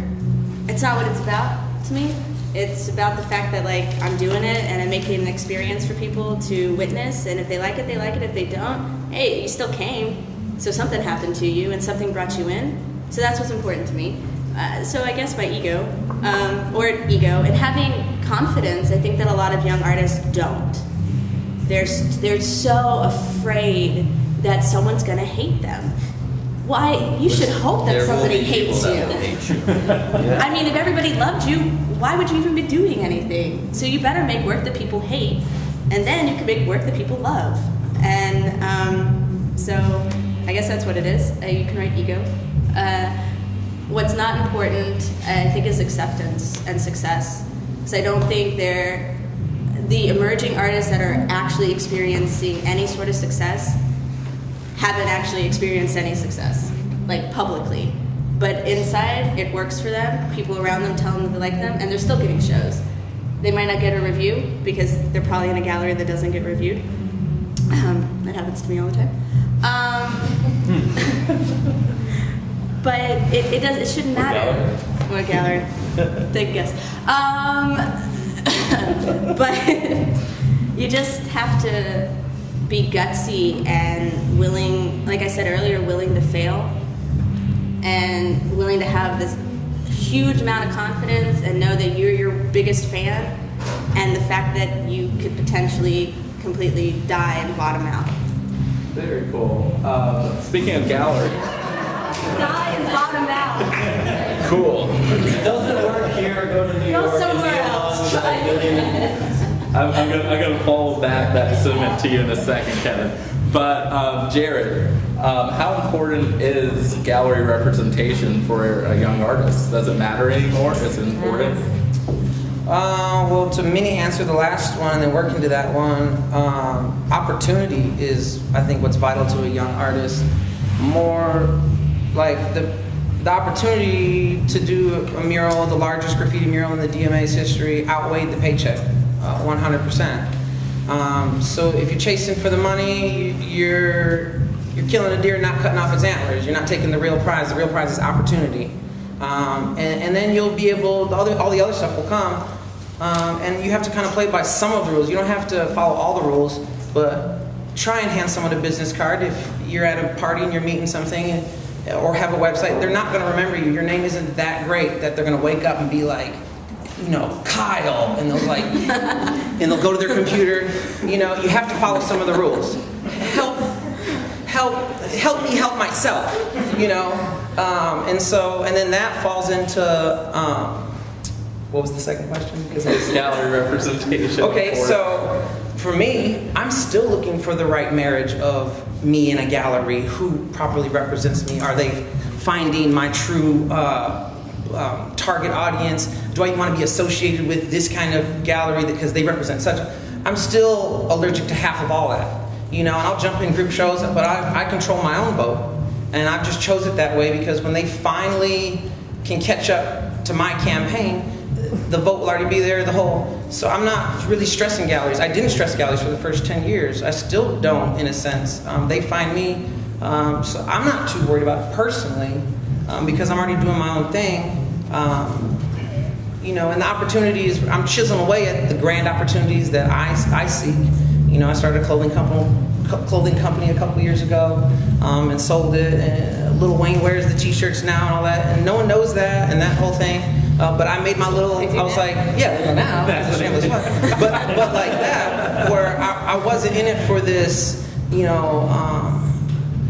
It's not what it's about to me. It's about the fact that, like, I'm doing it and I'm making an experience for people to witness, and if they like it, they like it. If they don't, hey, you still came. So something happened to you and something brought you in. So that's what's important to me. So I guess my ego, and having confidence. I think that a lot of young artists don't. They're so afraid that someone's gonna hate them. Why? You should hope that somebody hates you. I mean, if everybody loved you, why would you even be doing anything? So you better make work that people hate, and then you can make work that people love. And so I guess that's what it is. You can write ego. What's not important, I think, is acceptance and success. Because I don't think the emerging artists that are actually experiencing any sort of success haven't actually experienced any success, like publicly. but inside it works for them. People around them tell them they like them, and they're still getting shows. They might not get a review because they're probably in a gallery that doesn't get reviewed. That happens to me all the time. But it shouldn't matter. What gallery? Take a guess. But you just have to be gutsy and willing, like I said earlier, willing to fail and willing to have this huge amount of confidence and know that you're your biggest fan, and the fact that you could potentially completely die and bottom out. Very cool. Speaking of gallery. Die and bottom out. Cool. Doesn't work here. Go to New Go York. somewhere and else. Try I'm gonna follow back that sentiment to you in a second, Kevin. But Jared, how important is gallery representation for a young artist? Does it matter anymore? Is it important? Well, to mini answer the last one and then work into that one, opportunity is, I think, what's vital to a young artist. More like the opportunity to do a mural, the largest graffiti mural in the DMA's history, outweighed the paycheck, 100%. So if you're chasing for the money, you're killing a deer, not cutting off its antlers. You're not taking the real prize. The real prize is opportunity. And then you'll be able, all the other stuff will come. And you have to kind of play by some of the rules. You don't have to follow all the rules, but try and hand someone a business card. If you're at a party and you're meeting something or have a website, they're not going to remember you. Your name isn't that great that they're going to wake up and be like, Kyle, and they'll and they'll go to their computer. You have to follow some of the rules. Help me help myself. And then that falls into what was the second question? Because gallery representation. Okay, so for me, I'm still looking for the right marriage of me in a gallery. Who properly represents me? Are they finding my true target audience? Do I want to be associated with this kind of gallery because they represent such? I'm still allergic to half of all that. And I'll jump in group shows, but I control my own vote. And I've just chose it that way because when they finally can catch up to my campaign, the vote will already be there, so I'm not really stressing galleries. I didn't stress galleries for the first 10 years. I still don't, in a sense. They find me, so I'm not too worried about it personally because I'm already doing my own thing. And the opportunities, I'm chiseling away at the grand opportunities that I seek. I started a clothing company a couple years ago and sold it. And Lil Wayne wears the t-shirts now and all that, and no one knows that and that whole thing. But I made my little, I was like, yeah, now, it's a shameless plug. But like that, where I wasn't in it for this, I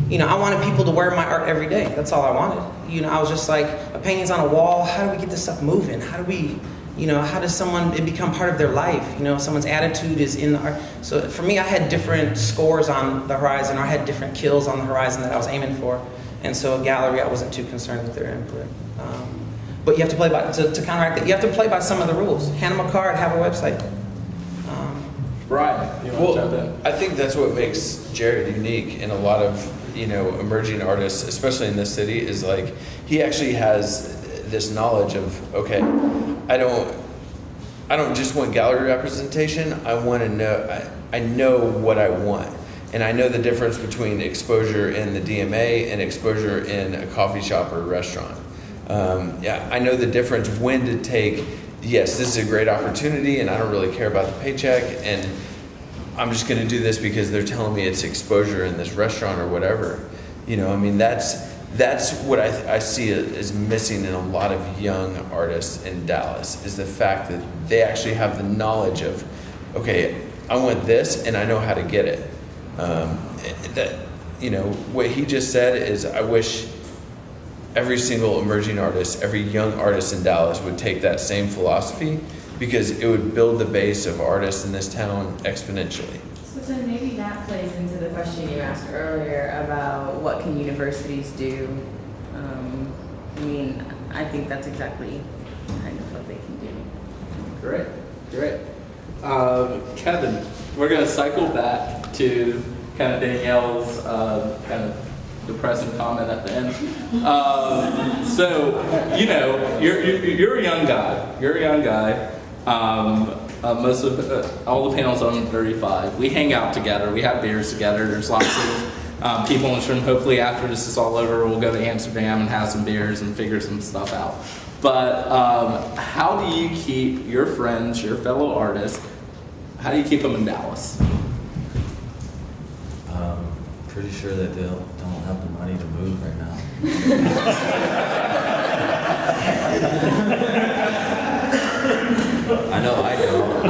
wanted people to wear my art every day. That's all I wanted. I was just like, a painting's on a wall, how do we get this stuff moving? How do we, how does it become part of their life? Someone's attitude is in the art. So for me, I had different scores on the horizon, or I had different kills on the horizon that I was aiming for. And so a gallery, I wasn't too concerned with their input. But you have to play by, to counteract that, you have to play by some of the rules. Hand them a card, have a website. Brian, you want to jump in? I think that's what makes Jared unique in a lot of, emerging artists, especially in this city, is like, he actually has this knowledge of, okay, I don't just want gallery representation, I want to know, I know what I want. And I know the difference between exposure in the DMA and exposure in a coffee shop or a restaurant. I know the difference when to take, yes, this is a great opportunity and I don't really care about the paycheck and I'm just going to do this because they're telling me it's exposure in this restaurant or whatever. That's what I see is missing in a lot of young artists in Dallas, is the fact that they actually have the knowledge of, okay, I want this and I know how to get it. What he just said is, I wish every single emerging artist, every young artist in Dallas would take that same philosophy, because it would build the base of artists in this town exponentially. So then maybe that plays into the question you asked earlier about what can universities do. I think that's exactly kind of what they can do. Great. Kevin, we're going to cycle back to kind of Danielle's kind of depressing comment at the end. So, you know, you're a young guy. You're a young guy. Most of all the panels are under 35. We hang out together. We have beers together. There's lots of people in this room. Hopefully, after this is all over, we'll go to Amsterdam and have some beers and figure some stuff out. But how do you keep your friends, your fellow artists? How do you keep them in Dallas? Pretty sure that they don't have the money to move right now. I know I don't.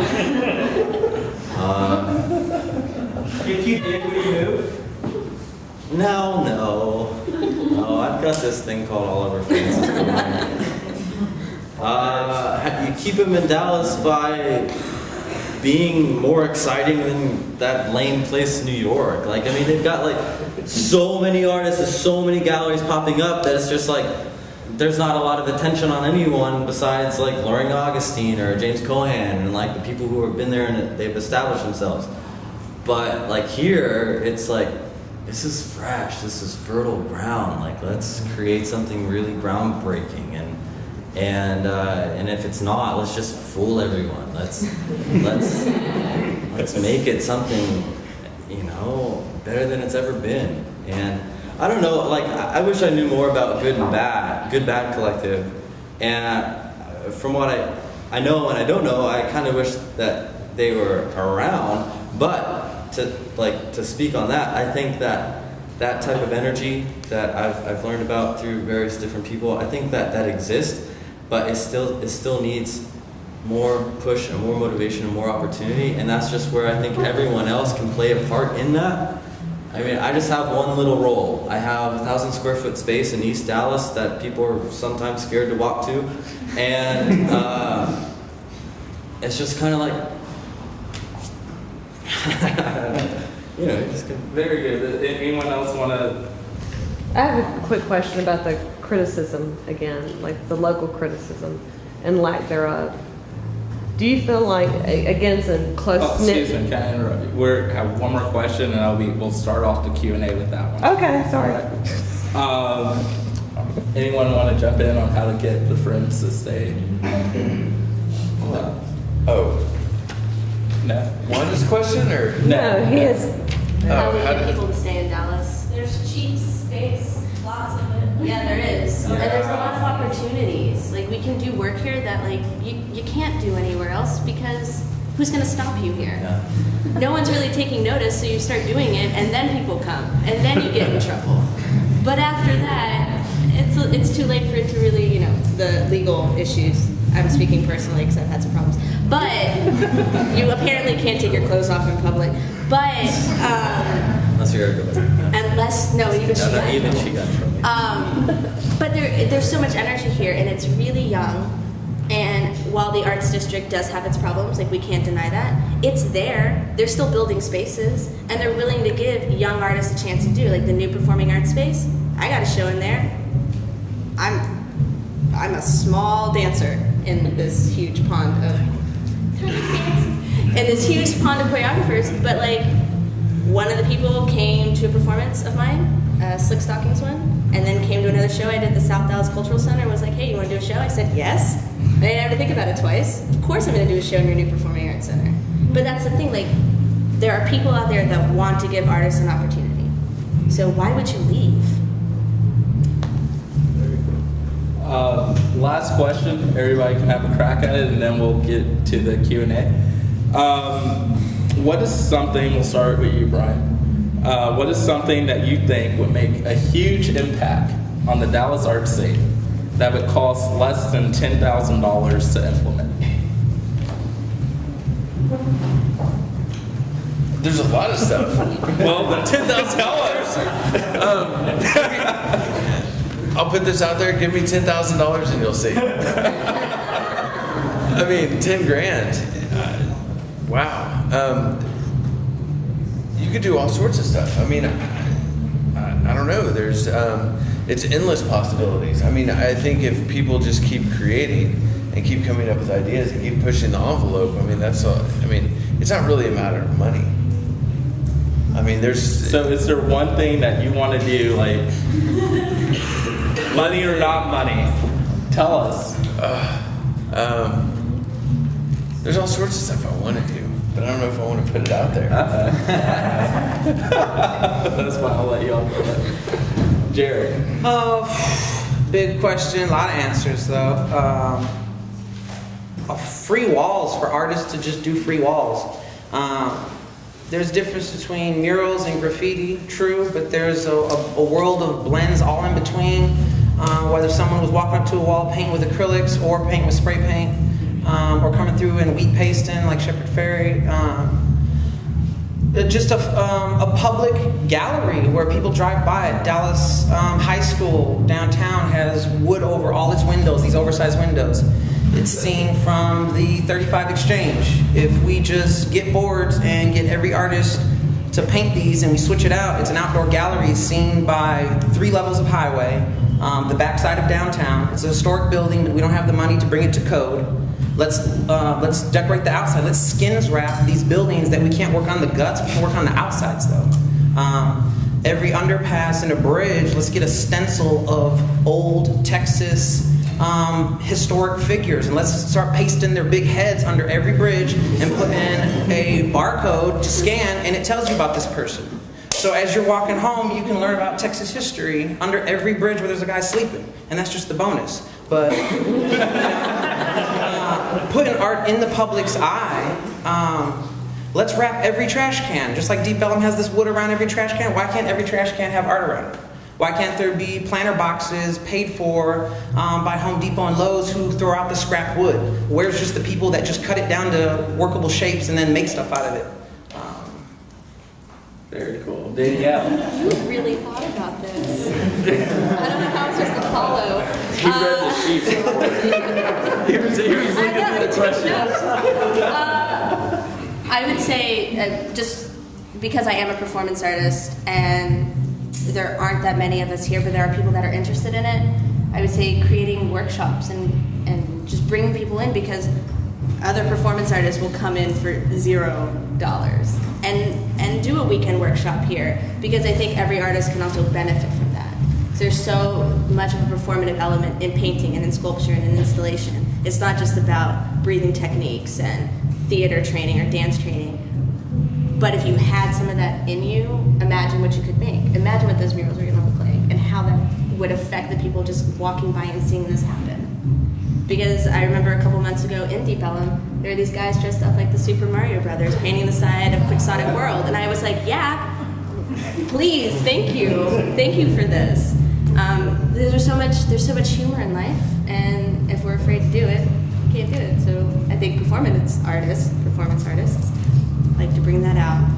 If you did, would you move? No, I've got this thing called Oliver Francis. You keep him in Dallas by being more exciting than that lame place in New York. Like, I mean, they've got like so many artists and so many galleries popping up that it's just like there's not a lot of attention on anyone besides like Loring Augustine or James Cohan and like the people who have been there and they've established themselves. But like here, it's like, this is fresh, this is fertile ground. Like, let's create something really groundbreaking, and if it's not, let's just fool everyone. Let's make it something, you know, better than it's ever been. And I don't know, like, I wish I knew more about Good Bad Collective. And from what I know and I don't know, I kind of wish that they were around. But to speak on that, I think that type of energy that I've learned about through various different people, I think that exists, but it still needs more push and more motivation and more opportunity, and that's just where I think everyone else can play a part in that. I mean, I just have one little role. I have 1,000 square foot space in East Dallas that people are sometimes scared to walk to, and it's just kind of like, you know, it's good. Very good. Anyone else want to? I have a quick question about the criticism again, like the local criticism and lack thereof. Do you feel like, again, it's a close-knit... Excuse me, can I interrupt you? We have one more question, and we'll start off the Q&A with that one. Okay, sorry. All right. Anyone want to jump in on how to get the friends to stay? Oh. No? One is a question, or? No, he is. How we how get did- people to stay in Dallas? There's cheap space, lots of it. Yeah, there is. And there's a lot of opportunities. Like, we can do work here that, like, you can't do anywhere else because who's going to stop you here? Yeah. No one's really taking notice, so you start doing it, and then people come, and then you get in trouble. But after that, it's too late for it to really, you know, the legal issues. I'm speaking personally because I've had some problems. But you apparently can't take your clothes off in public. But Unless you're a good unless no, even she got in even trouble. she got in trouble. But there's so much energy here, and it's really young. And while the arts district does have its problems, like we can't deny that, it's there. They're still building spaces, and they're willing to give young artists a chance to do, like the new performing arts space. I got a show in there. I'm a small dancer in this huge pond of choreographers, but like one of the people came to a performance of mine, Slick Stockings one, and then came to another show I did at the South Dallas Cultural Center, was like, hey, you want to do a show? I said, yes. I didn't have to think about it twice. Of course I'm going to do a show in your new Performing Arts Center. But that's the thing, like, there are people out there that want to give artists an opportunity. So why would you leave? Last question. Everybody can have a crack at it, and then we'll get to the Q&A. What is something, we'll start with you, Brian. What is something that you think would make a huge impact on the Dallas art scene that would cost less than $10,000 to implement? There's a lot of stuff. Well, then $10,000. I'll put this out there. Give me $10,000 and you'll see. I mean, 10 grand. Wow. You could do all sorts of stuff. I mean, I don't know. There's it's endless possibilities. I mean, I think if people just keep creating and keep coming up with ideas and keep pushing the envelope, I mean, that's all. I mean, it's not really a matter of money. I mean, there's. So is there one thing that you want to do, like money or not money? Tell us. There's all sorts of stuff I want to do, but I don't know if I want to put it out there. That's why I'll let you all go. Jared. Big question, a lot of answers though. Free walls for artists to just do free walls. There's a difference between murals and graffiti, true, but there's a world of blends all in between. Whether someone was walking up to a wall painting with acrylics or painting with spray paint, or coming through in wheat pasting like Shepherd Ferry. Just a public gallery where people drive by. Dallas High School downtown has wood over all its windows, these oversized windows. It's seen from the 35 Exchange. If we just get boards and get every artist to paint these and we switch it out, it's an outdoor gallery seen by 3 levels of highway, the backside of downtown. It's a historic building, but we don't have the money to bring it to code. Let's decorate the outside. Let's skins wrap these buildings that we can't work on the guts. We can work on the outsides though. Every underpass and a bridge, let's get a stencil of old Texas historic figures, and let's start pasting their big heads under every bridge and put in a barcode to scan, and it tells you about this person. So as you're walking home, you can learn about Texas history under every bridge where there's a guy sleeping, and that's just the bonus. But putting art in the public's eye, let's wrap every trash can. Just like Deep Ellum has this wood around every trash can, why can't every trash can have art around it? Why can't there be planter boxes paid for by Home Depot and Lowe's who throw out the scrap wood? Where's just the people that just cut it down to workable shapes and then make stuff out of it? Very cool. Danielle. You really thought about this. I don't know how I'm supposed to follow. He read the sheet before. He was looking at the questions. I would say, just because I am a performance artist and there aren't that many of us here, but there are people that are interested in it, I would say creating workshops and just bringing people in, because other performance artists will come in for $0 and do a weekend workshop here, because I think every artist can also benefit from that. So there's so much of a performative element in painting and in sculpture and in installation. It's not just about breathing techniques and theater training or dance training. But if you had some of that in you, imagine what you could make. Imagine what those murals are going to look like and how that would affect the people just walking by and seeing this happen. Because I remember a couple months ago in Deep Ellum, there were these guys dressed up like the Super Mario Brothers painting the side of Quixotic World. And I was like, yeah, please, thank you for this. There's so much humor in life, and if we're afraid to do it, we can't do it. So I think performance artists like to bring that out.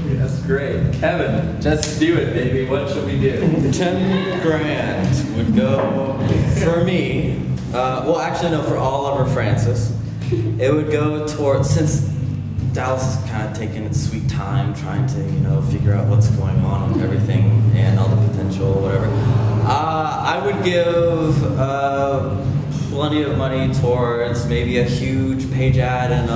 Yeah, that's great. Kevin, just do it, baby. What should we do? 10 grand would go for me. Well, actually, no, for Oliver Francis. It would go towards, since Dallas is kind of taking its sweet time trying to, figure out what's going on with everything and all the potential, whatever. I would give plenty of money towards maybe a huge page ad and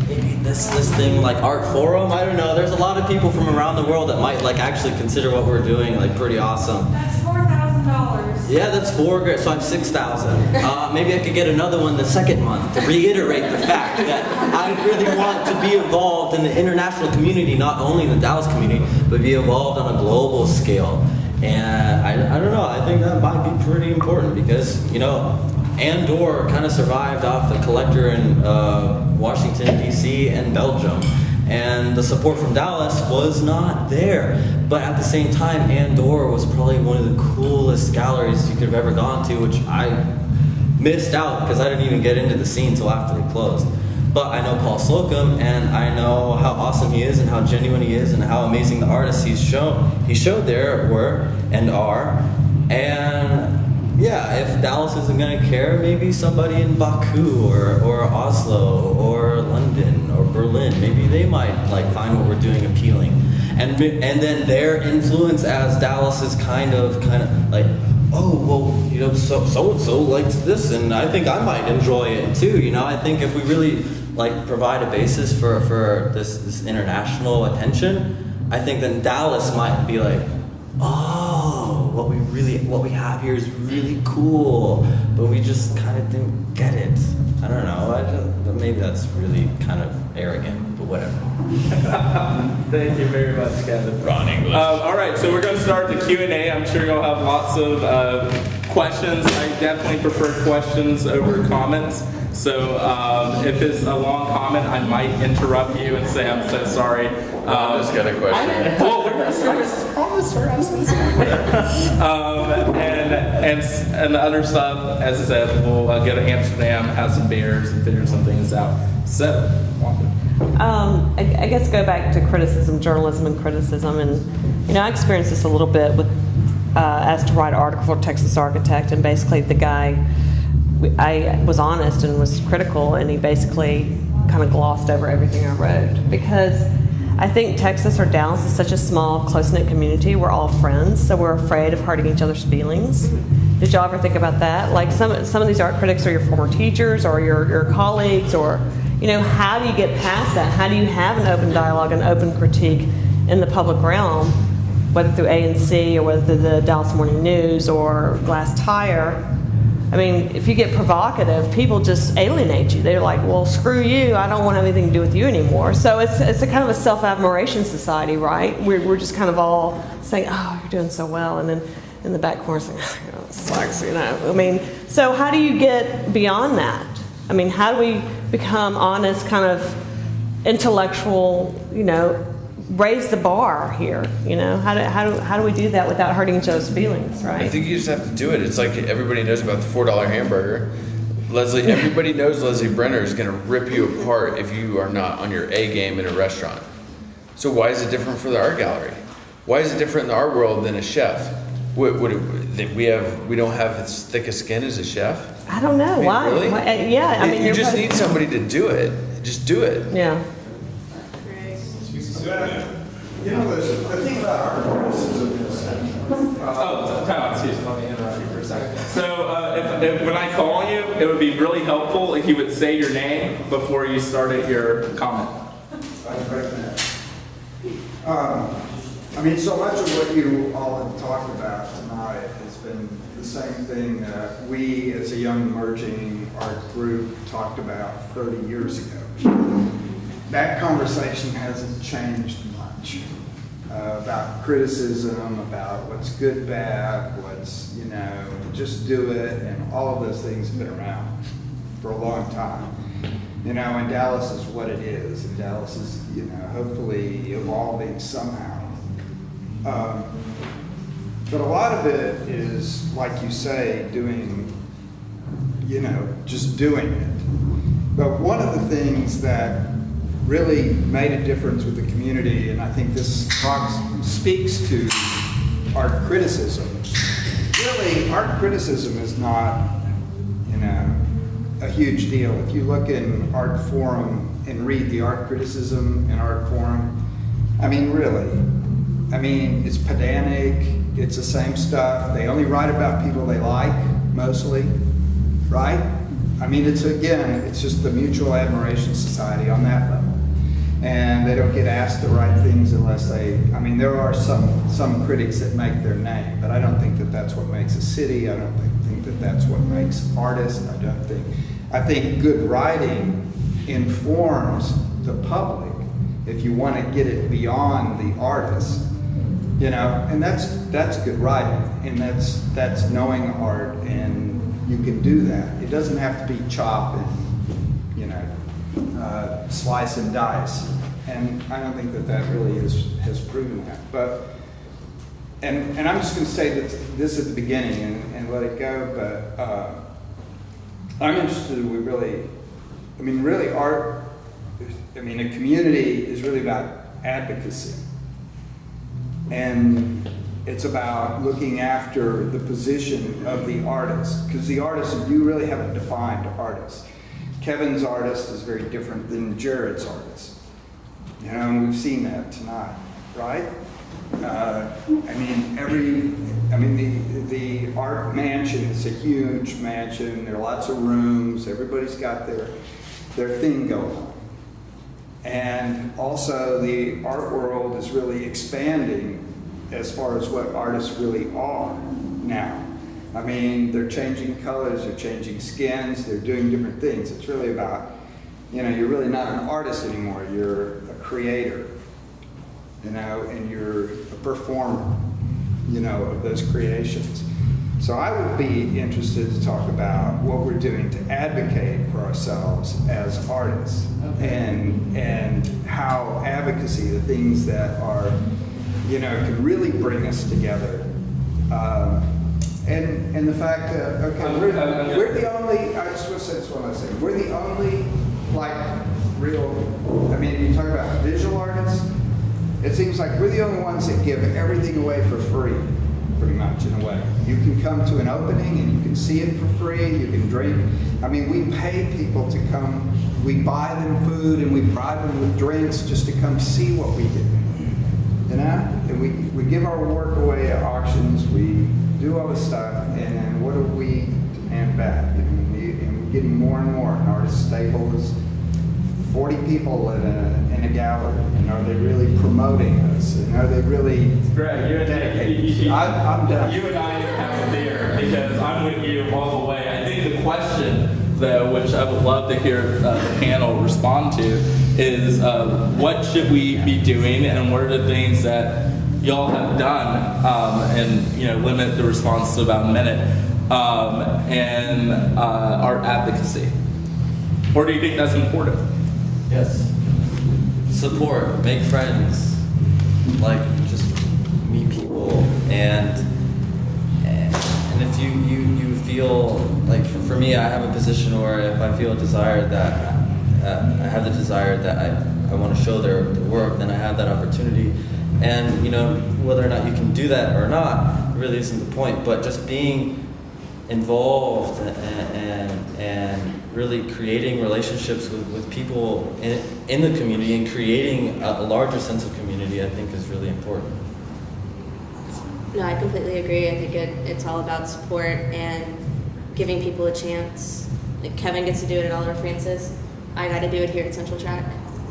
maybe this thing like Art Forum. I don't know. There's a lot of people from around the world that might actually consider what we're doing pretty awesome. That's $4,000. Yeah, that's $4,000, so I'm $6,000. Maybe I could get another one the second month to reiterate the fact that I really want to be involved in the international community, not only in the Dallas community, but be involved on a global scale. And I don't know, I think that might be pretty important because, Andor kind of survived off the collector in Washington, D.C. and Belgium. And the support from Dallas was not there. But at the same time, Andor was probably one of the coolest galleries you could have ever gone to, which I missed out because I didn't even get into the scene until after it closed. But I know Paul Slocum, and I know how awesome he is and how genuine he is and how amazing the artists he showed there were and are. And yeah, if Dallas isn't going to care, maybe somebody in Baku or Oslo or London or Berlin, maybe they might find what we're doing appealing. And then their influence as Dallas is kind of oh, well, so-and-so likes this, and I think I might enjoy it too. I think if we really like provide a basis for this international attention, I think then Dallas might be like, oh, what we have here is really cool, but we just kind of didn't get it. I don't know. Maybe that's really kind of arrogant, but whatever. Thank you very much, Kevin. Ron English. All right, so we're going to start the Q&A. I'm sure you'll have lots of questions. I definitely prefer questions over comments. So if it's a long comment, I might interrupt you and say, I'm so sorry. I just got a question. Well, we're going to start. I promise we're asking and the other stuff, as I said, we'll go to Amsterdam, have some beers, and figure some things out. So, Wanda. I guess go back to criticism, journalism and criticism, and I experienced this a little bit with asked to write an article for Texas Architect, and basically the guy, I was honest and was critical, and he basically kind of glossed over everything I wrote, because I think Texas or Dallas is such a small, close-knit community. We're all friends, so we're afraid of hurting each other's feelings. Did y'all ever think about that? Like some of these art critics are your former teachers or your colleagues, or how do you get past that? How do you have an open dialogue, an open critique in the public realm, whether through A&C or whether through the Dallas Morning News or Glass Tire? I mean, if you get provocative, people just alienate you. They're like, well, screw you. I don't want to have anything to do with you anymore. So it's a kind of a self-admiration society, right? We're just kind of all saying, oh, you're doing so well. And then in the back corner saying, oh, it sucks, I mean, so how do you get beyond that? I mean, how do we become honest, kind of intellectual, raise the bar here, how do we do that without hurting each other's feelings, right? I think you just have to do it. It's like everybody knows about the $4 hamburger. Everybody knows Leslie Brenner is going to rip you apart if you are not on your A game in a restaurant. So why is it different for the art gallery? Why is it different in the art world than a chef? We don't have as thick a skin as a chef? I don't know. Why? Really? Yeah, I mean, you just need somebody to do it. Just do it. Yeah. The thing about art criticism is... time out, excuse me, let me interrupt you for a second. So if when I call you, it would be really helpful if you would say your name before you started your comment. I mean, so much of what you all have talked about tonight has been the same thing that we as a young emerging art group talked about 30 years ago. That conversation hasn't changed much. About criticism, about what's good, bad, what's, just do it, and all of those things have been around for a long time. And Dallas is what it is, and Dallas is, hopefully evolving somehow. But a lot of it is, like you say, doing, just doing it. But one of the things that really made a difference with the community, and I think this speaks to art criticism. Really, art criticism is not, a huge deal. If you look in Art Forum and read the art criticism in Art Forum, I mean, really, it's pedantic, it's the same stuff. They only write about people they like, mostly, right? It's just the mutual admiration society on that level. And they don't get asked to write things unless there are some critics that make their name, but I don't think that that's what makes a city. I don't think that that's what makes artists. I think good writing informs the public if you want to get it beyond the artist, and that's good writing, and that's knowing art, and you can do that. It doesn't have to be chop and, slice and dice, and I don't think that really has proven that. But and I'm just going to say this at the beginning and let it go. But I'm interested. Really art. A community is really about advocacy, and it's about looking after the position of the artist, because the artist, you really haven't defined artist. Kevin's artist is very different than Jared's artist. And we've seen that tonight, right? The art mansion is a huge mansion. There are lots of rooms. Everybody's got their thing going on. And also the art world is really expanding as far as what artists really are now. I mean, they're changing colors, they're changing skins, they're doing different things. It's really about, you know, you're really not an artist anymore, you're a creator, you know, and you're a performer, you know, of those creations. So I would be interested to talk about what we're doing to advocate for ourselves as artists, and how advocacy, the things that are, you know, can really bring us together. And the fact that, okay, we're the only, I just want to say this one last thing, we're the only, like, real, I mean, if you talk about visual artists, it seems like we're the only ones that give everything away for free, pretty much, in a way. You can come to an opening and you can see it for free, you can drink. I mean, we pay people to come, we buy them food and we bribe them with drinks just to come see what we do. You know? And we give our work away at auctions, we do all this stuff, and then what do we demand back? And we're getting more and more. An artist stable is 40 people in a gallery, and are they really promoting us? And are they really dedicated? I'm done. You and I have a beer because I'm with you all the way. I think the question, though, which I would love to hear the panel respond to, is what should we be doing, and what are the things that y'all have done, and you know, limit the response to about a minute, and art advocacy. Or do you think that's important? Yes. Support, make friends, like just meet people, and if you feel like, for me, I have a position where if I feel a desire that I have the desire that I want to show their work, then I have that opportunity. And you know, whether or not you can do that or not really isn't the point, but just being involved and really creating relationships with people in the community and creating a larger sense of community, I think, is really important. No, I completely agree. I think it's all about support and giving people a chance. Like Kevin gets to do it at Oliver Francis. I got to do it here at Centraltrak.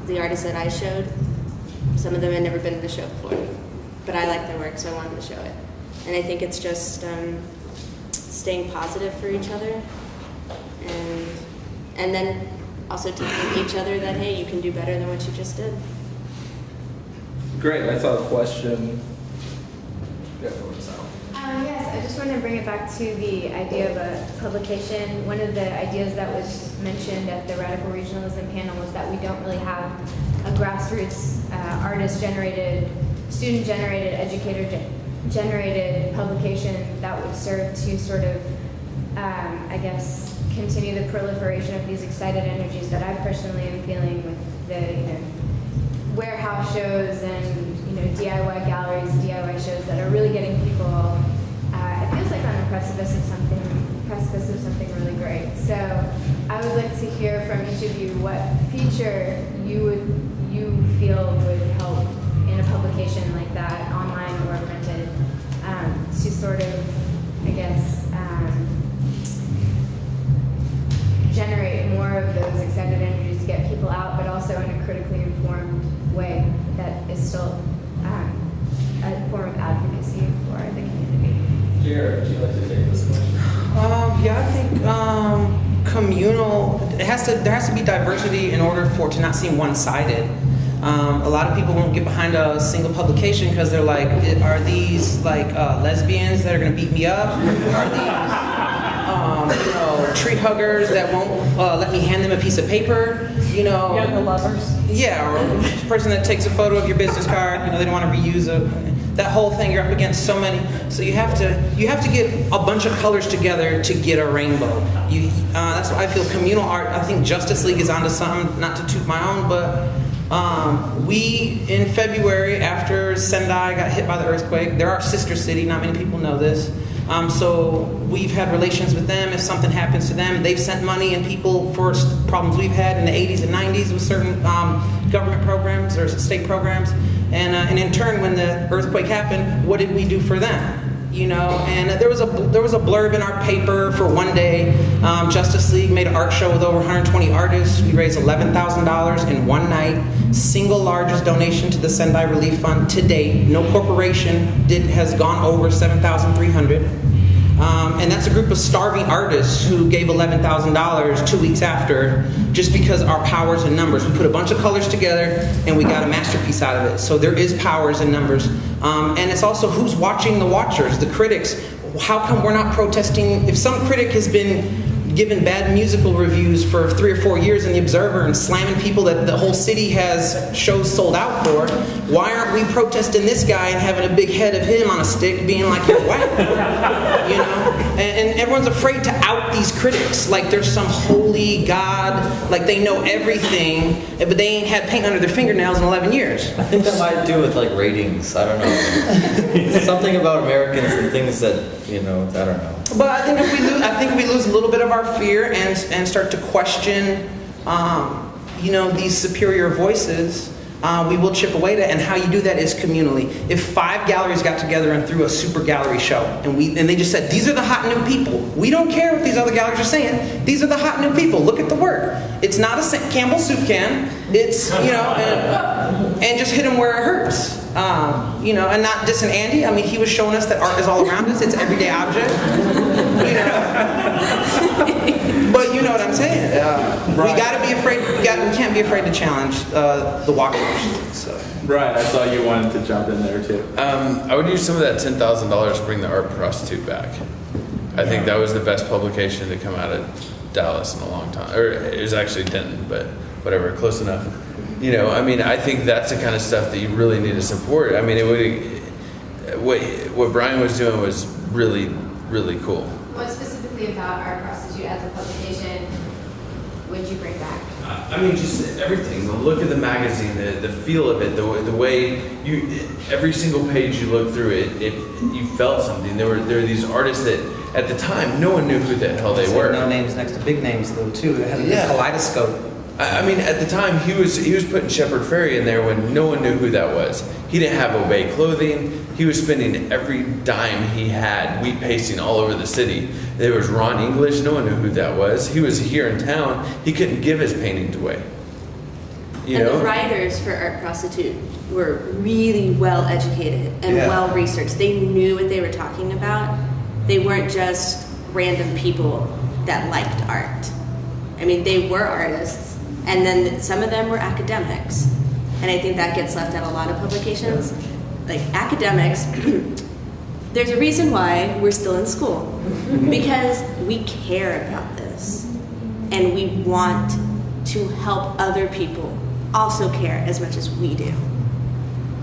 The artists that I showed, some of them had never been to the show before, but I liked their work, so I wanted to show it. And I think it's just staying positive for each other, and then also telling each other that, hey, you can do better than what you just did. Great, I saw a question. Yes, I just want to bring it back to the idea of a publication. One of the ideas that was mentioned at the Radical Regionalism panel was that we don't really have a grassroots, artist-generated, student-generated, educator-generated publication that would serve to sort of, I guess, continue the proliferation of these excited energies that I personally am feeling with the, you know, warehouse shows and, you know, DIY galleries, DIY shows that are really getting people. It feels like on the precipice of something really great. So I would like to hear from each of you what feature you feel would help in a publication like that, online or augmented, to sort of, I guess, generate more of those excited energies to get people out, but also in a critically informed way that is still a form of advocacy for the community. Jared, would you like to take this question? Yeah, I think communal. There has to be diversity in order for it to not seem one-sided. A lot of people won't get behind a single publication because they're like, are these like lesbians that are going to beat me up? Are these you know, tree huggers that won't let me hand them a piece of paper? You know, Yoga lovers. Yeah, or a person that takes a photo of your business card. You know, they don't want to reuse it. That whole thing, you're up against so many. So you have to get a bunch of colors together to get a rainbow. That's why I feel communal art. I think Justice League is onto something. Not to toot my own, but we in February, after Sendai got hit by the earthquake, they're our sister city. Not many people know this. So we've had relations with them. If something happens to them, they've sent money and people for problems we've had in the 80s and 90s with certain government programs or state programs. And in turn, when the earthquake happened, what did we do for them? You know, and there was a blurb in our paper for one day. Justice League made an art show with over 120 artists. We raised $11,000 in one night. Single largest donation to the Sendai Relief Fund to date. No corporation has gone over $7,300. And that's a group of starving artists who gave $11,000 2 weeks after, just because our power's in numbers. We put a bunch of colors together and we got a masterpiece out of it. So there is powers in numbers. And it's also who's watching the watchers, the critics. How come we're not protesting? If some critic has been given bad musical reviews for 3 or 4 years in The Observer and slamming people that the whole city has shows sold out for, why aren't we protesting this guy and having a big head of him on a stick being like, you're whack? You know? And everyone's afraid to out these critics like there's some holy God, like they know everything, but they ain't had paint under their fingernails in 11 years. I think that might do with like ratings. I don't know. Something about Americans and things that, you know, I don't know. But I think if we lose a little bit of our fear and start to question, you know, these superior voices, we will chip away at it. And how you do that is communally. If 5 galleries got together and threw a super gallery show, and they just said, these are the hot new people. We don't care what these other galleries are saying. These are the hot new people. Look at the work. It's not a Campbell soup can. It's, you know, and just hit them where it hurts. You know, and not dissing Andy. I mean, he was showing us that art is all around us. It's an everyday object. You know. But you know what I'm saying. We gotta be afraid. We can't be afraid to challenge the walkers. So. Right. I saw you wanted to jump in there too. I would use some of that $10,000 to bring the art prostitute back. I think that was the best publication to come out of Dallas in a long time. Or it was actually Denton, but whatever, close enough. You know, I mean, I think that's the kind of stuff that you really need to support. I mean, what Brian was doing was really, really cool. What specifically about Art Prostitute as a publication would you bring back? I mean, just everything. The look of the magazine, the feel of it, the way every single page you look through it, you felt something. There were these artists that at the time no one knew who the hell they were. No names next to big names though too. It had a kaleidoscope. I mean, at the time, he was putting Shepard Fairey in there when no one knew who that was. He didn't have Obey clothing. He was spending every dime he had wheat pasting all over the city. There was Ron English. No one knew who that was. He was here in town. He couldn't give his paintings away. You know? The writers for Art Prostitute were really well educated and well researched. They knew what they were talking about. They weren't just random people that liked art. I mean, they were artists. And then some of them were academics. And I think that gets left out of a lot of publications. Like academics, there's a reason why we're still in school. Because we care about this. And we want to help other people also care as much as we do.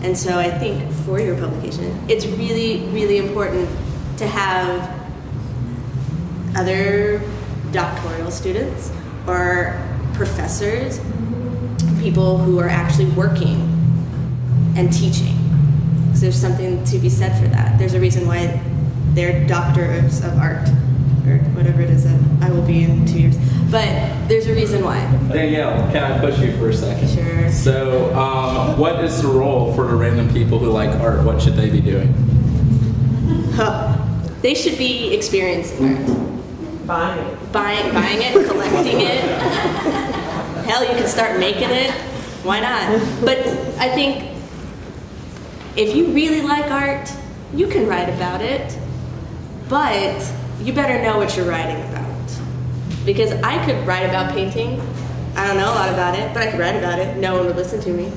And so I think for your publication, it's really, really important to have other doctoral students or professors, people who are actually working and teaching. Because there's something to be said for that. There's a reason why they're doctors of art, or whatever it is that I will be in 2 years. But there's a reason why. Danielle, can I push you for a second? Sure. So, what is the role for the random people who like art? What should they be doing? They should be experiencing art. Buying it, collecting it. Hell, you can start making it. Why not? But I think if you really like art, you can write about it. But you better know what you're writing about. Because I could write about painting. I don't know a lot about it, but I could write about it. No one would listen to me.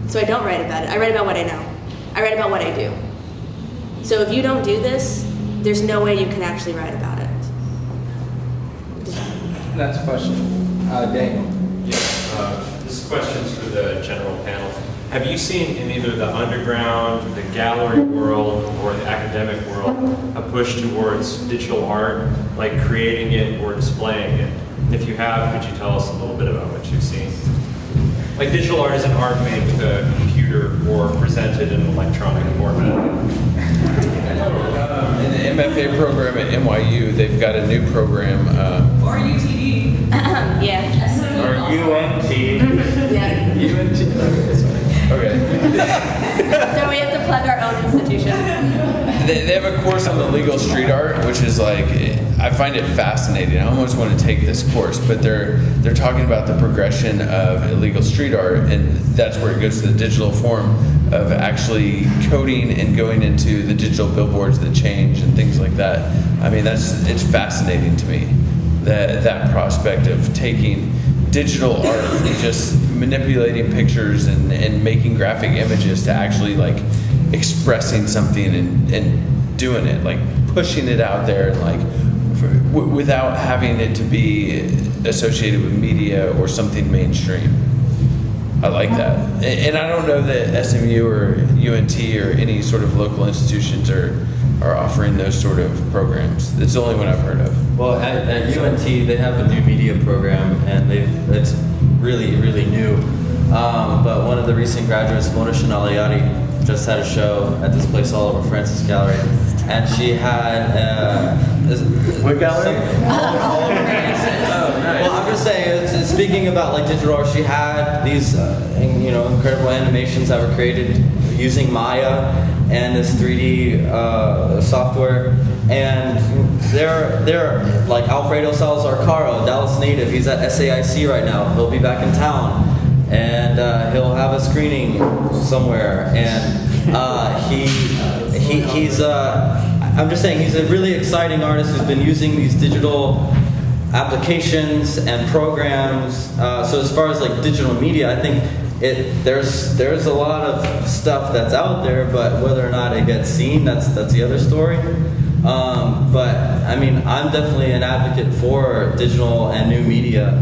So I don't write about it. I write about what I know. I write about what I do. So if you don't do this, there's no way you can actually write about it. Next question. Daniel. This question's for the general panel. Have you seen in either the underground, the gallery world, or the academic world a push towards digital art, like creating it or displaying it? If you have, could you tell us a little bit about what you've seen? Like digital art is an art made with a computer or presented in an electronic format. In the MFA program at NYU, they've got a new program. Or UTD. Yeah. Or UNT. Yeah. UNT. Okay. So we have to plug our own institution. They have a course on illegal street art, which is like, I find it fascinating. I almost want to take this course, but they're talking about the progression of illegal street art, and that's where it goes to the digital form of actually coding and going into the digital billboards that change and things like that. I mean, it's fascinating to me, that prospect of taking digital art and just manipulating pictures and making graphic images to actually like expressing something and doing it, like pushing it out there, and like without having it to be associated with media or something mainstream. I like that. And I don't know that SMU or UNT or any sort of local institutions are offering those sort of programs. It's the only one I've heard of. Well, at UNT, they have a new media program, and it's really, really new. But one of the recent graduates, Mona Shanaliati, just had a show at this place all over Francis Gallery, and she had what gallery? All over Francis. Oh, nice. Well, I'm just saying, it's speaking about like digital art. She had these, incredible animations that were created using Maya and this 3D software, and they're like Alfredo Salazar Caro, Dallas native. He's at SAIC right now. He'll be back in town, and he'll have a screening somewhere. And he's I'm just saying, he's a really exciting artist who's been using these digital applications and programs. So as far as like digital media, I think there's a lot of stuff that's out there, but whether or not it gets seen, that's the other story. But I mean, I'm definitely an advocate for digital and new media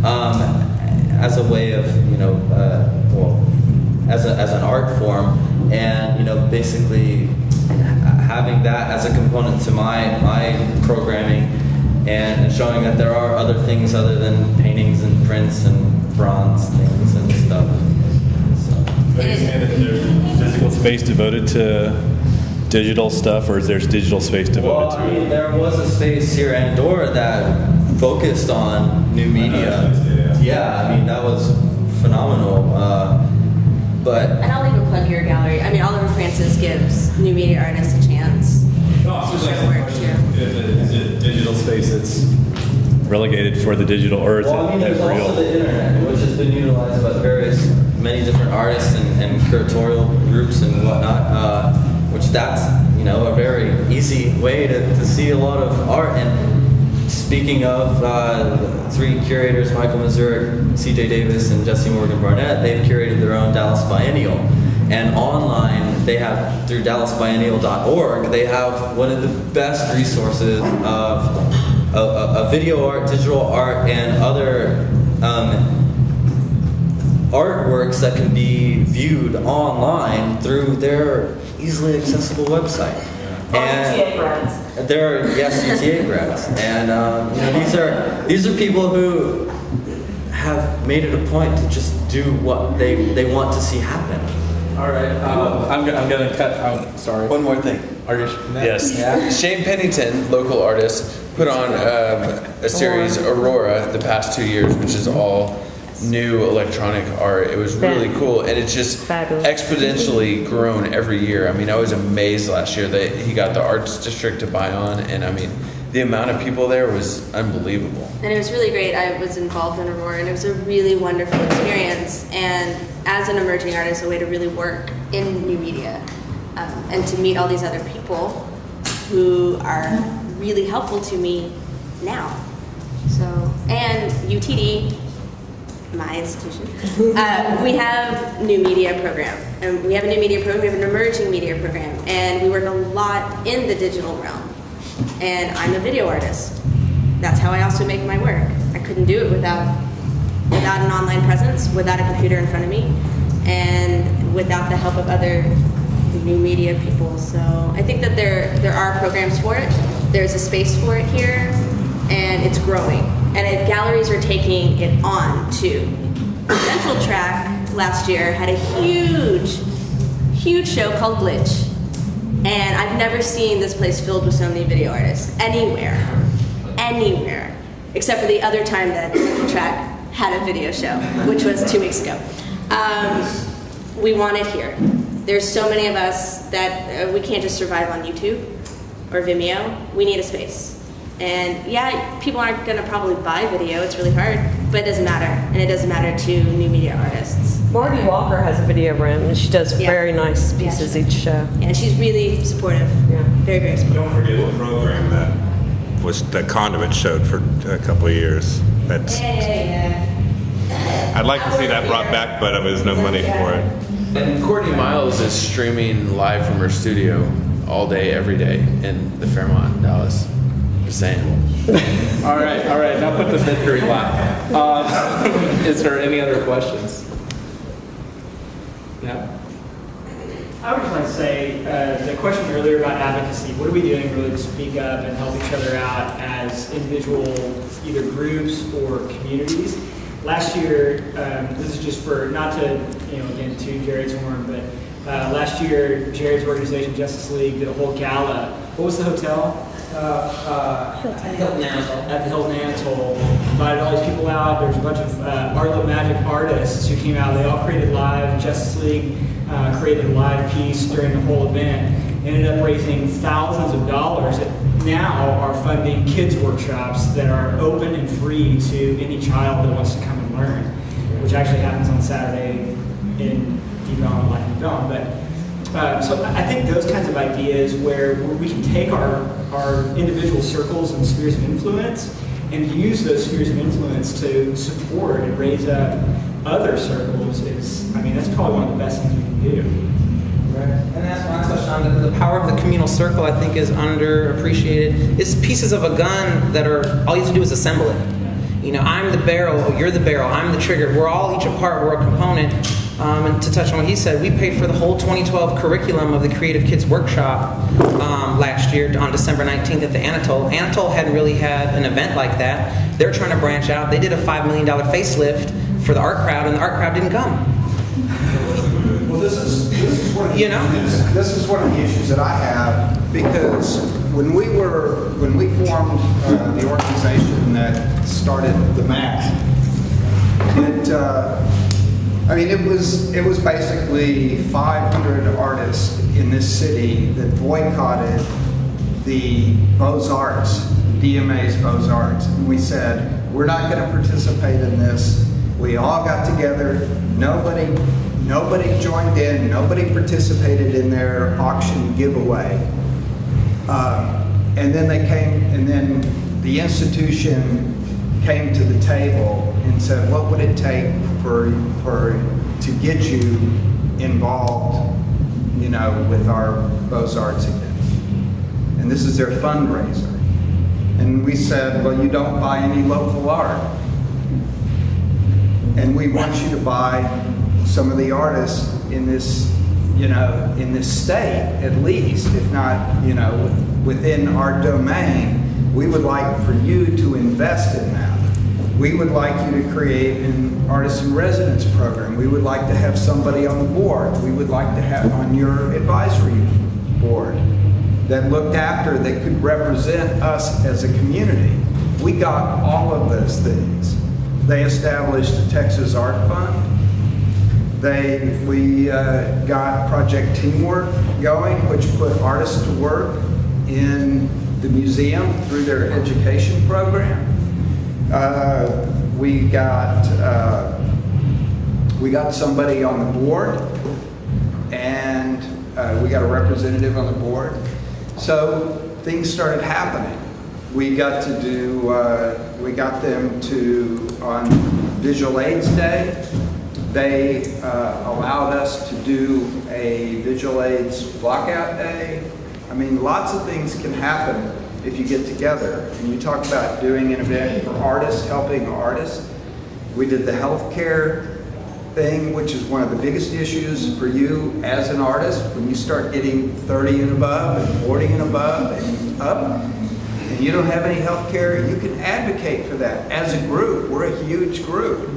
as a way of, as an art form, and basically having that as a component to my programming, and showing that there are other things other than paintings and prints and bronze things and stuff. Are you saying that there's physical space devoted to digital stuff, or is there digital space devoted to it? There was a space here in Andorra that focused on new media. Yeah, I mean, that was phenomenal. And I'll even plug your gallery. I mean, Oliver Francis gives new media artists a chance to share work too. Is it digital space that's relegated for the digital, or is Well, I mean, there's also the internet, which has been utilized by many different artists and curatorial groups and whatnot, which that's, a very easy way to see a lot of art. And speaking of three curators, Michael Mazurek, CJ Davis, and Jesse Morgan Barnett, they've curated their own Dallas Biennial. And online, they have, through dallasbiennial.org, they have one of the best resources of video art, digital art, and other artworks that can be viewed online through their easily accessible website. And UTA grads. They're UTA grads, and these are people who have made it a point to just do what they want to see happen. All right, I'm gonna cut out. Sorry. One more thing. Yes. Yeah. Shane Pennington, local artist, put on a series, Aurora, the past 2 years, which is all new electronic art. It was really cool, and it's just exponentially grown every year. I mean, I was amazed last year that he got the Arts District to buy on, and I mean, the amount of people there was unbelievable. And it was really great. I was involved in Aurora, and it was a really wonderful experience. And as an emerging artist, a way to really work in new media, and to meet all these other people who are really helpful to me now. So, and UTD, my institution, we have new media program, and we have a new media program. We have an emerging media program, and we work a lot in the digital realm. And I'm a video artist. That's how I also make my work. I couldn't do it without an online presence, without a computer in front of me, and without the help of other new media people. So I think that there are programs for it. There's a space for it here, and it's growing. And galleries are taking it on too. Centraltrak last year had a huge show called Glitch. And I've never seen this place filled with so many video artists anywhere, except for the other time that Centraltrak had a video show, which was 2 weeks ago. we want it here. There's so many of us that we can't just survive on YouTube or Vimeo. We need a space. And yeah, people aren't going to probably buy video. It's really hard, but it doesn't matter. And it doesn't matter to new media artists. Marty Walker has a video room, and she does very nice pieces each show. And she's really supportive. Yeah. Very, very supportive. Don't forget the program that Conduit showed for a couple of years. That's, I'd like to see that brought back, but there's no money for it. And Courtney Miles is streaming live from her studio all day, every day in the Fairmont in Dallas. Just saying. All right. Now put the victory lap. Is there any other questions? Yeah. I would just like to say, the question earlier about advocacy, what are we doing really to speak up and help each other out as individual either groups or communities? Last year, this is just for, not to, again, to Jared's horn, but last year, Jared's organization, Justice League, did a whole gala. What was the hotel? Hilton Atoll. At the Hilton Atoll. Invited all these people out. There was a bunch of Art Love Magic artists who came out. They all created live. Justice League created a live piece during the whole event. Ended up raising thousands of dollars that now are funding kids workshops that are open and free to any child that wants to come and learn, which actually happens on Saturday in Deep Ellum, like Deep Ellum. But so I think those kinds of ideas where we can take our individual circles and spheres of influence and use those spheres of influence to support and raise up other circles that's probably one of the best things we can do. Right. And that's why I touched on the power of the communal circle. I think is underappreciated. It's pieces of a gun that are all you have to do is assemble it. I'm the barrel, you're the barrel, I'm the trigger. We're all each a part, we're a component. And to touch on what he said, we paid for the whole 2012 curriculum of the Creative Kids Workshop last year on December 19th at the Anatole. Anatole hadn't really had an event like that. They're trying to branch out. They did a $5 million facelift for the art crowd, and the art crowd didn't come. Well, this is one of the this is one of the issues that I have, because when we formed the organization that started the MAC, it was basically 500 artists in this city that boycotted the Beaux-Arts, DMA's Beaux-Arts. And we said, we're not going to participate in this. We all got together. Nobody joined in. Nobody participated in their auction giveaway. And then the institution came to the table and said, what would it take to get you involved, with our Beaux-Arts again? And this is their fundraiser. And we said, well, you don't buy any local art. And we want you to buy some of the artists in this, in this state, at least, if not, within our domain. We would like for you to invest in that. We would like you to create an artist in residence program. We would like to have somebody on the board. We would like to have on your advisory board that looked after, that could represent us as a community. We got all of those things. They established the Texas Art Fund. We got Project Teamwork going, which put artists to work in the museum through their education program. We got somebody on the board, and we got a representative on the board. So things started happening. We got them to, on Visual Aids Day, they allowed us to do a Visual Aids Blockout Day. Lots of things can happen if you get together. And you talk about doing an event for artists, helping artists. We did the healthcare thing, which is one of the biggest issues for you as an artist. When you start getting 30 and above and 40 and above and up, and you don't have any health care, you can advocate for that as a group. We're a huge group.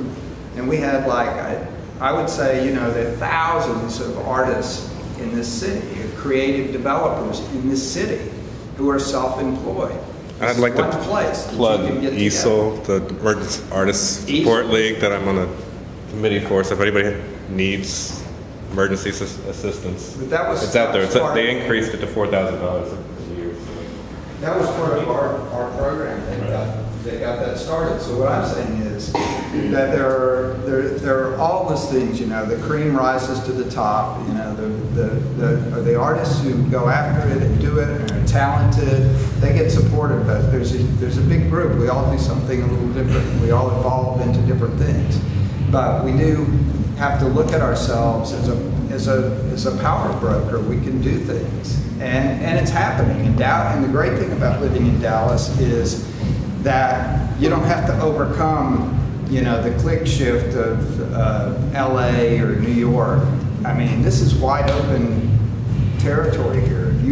And we had I would say, there are thousands of artists in this city, creative developers in this city who are self-employed. And I'd like to plug ESOL, the Emergency Artists Support League, that I'm on a committee for. So if anybody needs emergency assistance. But that was- it's out there. that was part- They increased it to $4,000 a year. That was part of our program. They got that started. So what I'm saying is that there are all those things, you know, the cream rises to the top, you know, the artists who go after it and do it and are talented, they get supported, but there's a big group. We all do something a little different. We all evolve into different things. But we do have to look at ourselves as a power broker. We can do things. And it's happening. And the great thing about living in Dallas is that you don't have to overcome, you know, the click shift of LA or New York. I mean, this is wide open territory here. If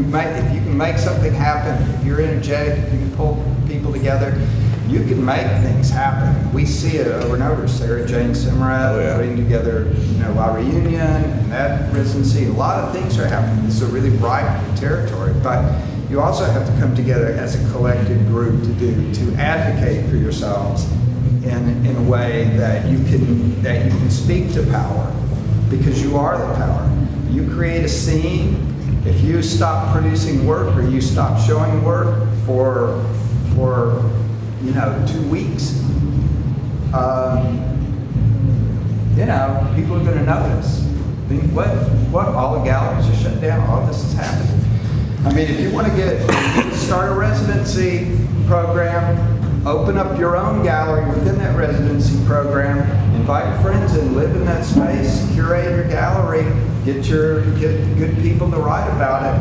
you can make something happen, if you're energetic, if you can pull people together, you can make things happen. We see it over and over. Sarah Jane Simrat putting together, you know, our reunion and that residency. A lot of things are happening. It's a really bright territory, but you also have to come together as a collective group to advocate for yourselves in a way that you can speak to power, because you are the power. You create a scene. If you stop producing work or you stop showing work for you know, 2 weeks, you know, people are going to notice. Think, what? All the galleries are shut down. All this is happening. I mean, if you want to start a residency program, open up your own gallery within that residency program, invite friends in, live in that space, curate your gallery, get good people to write about it,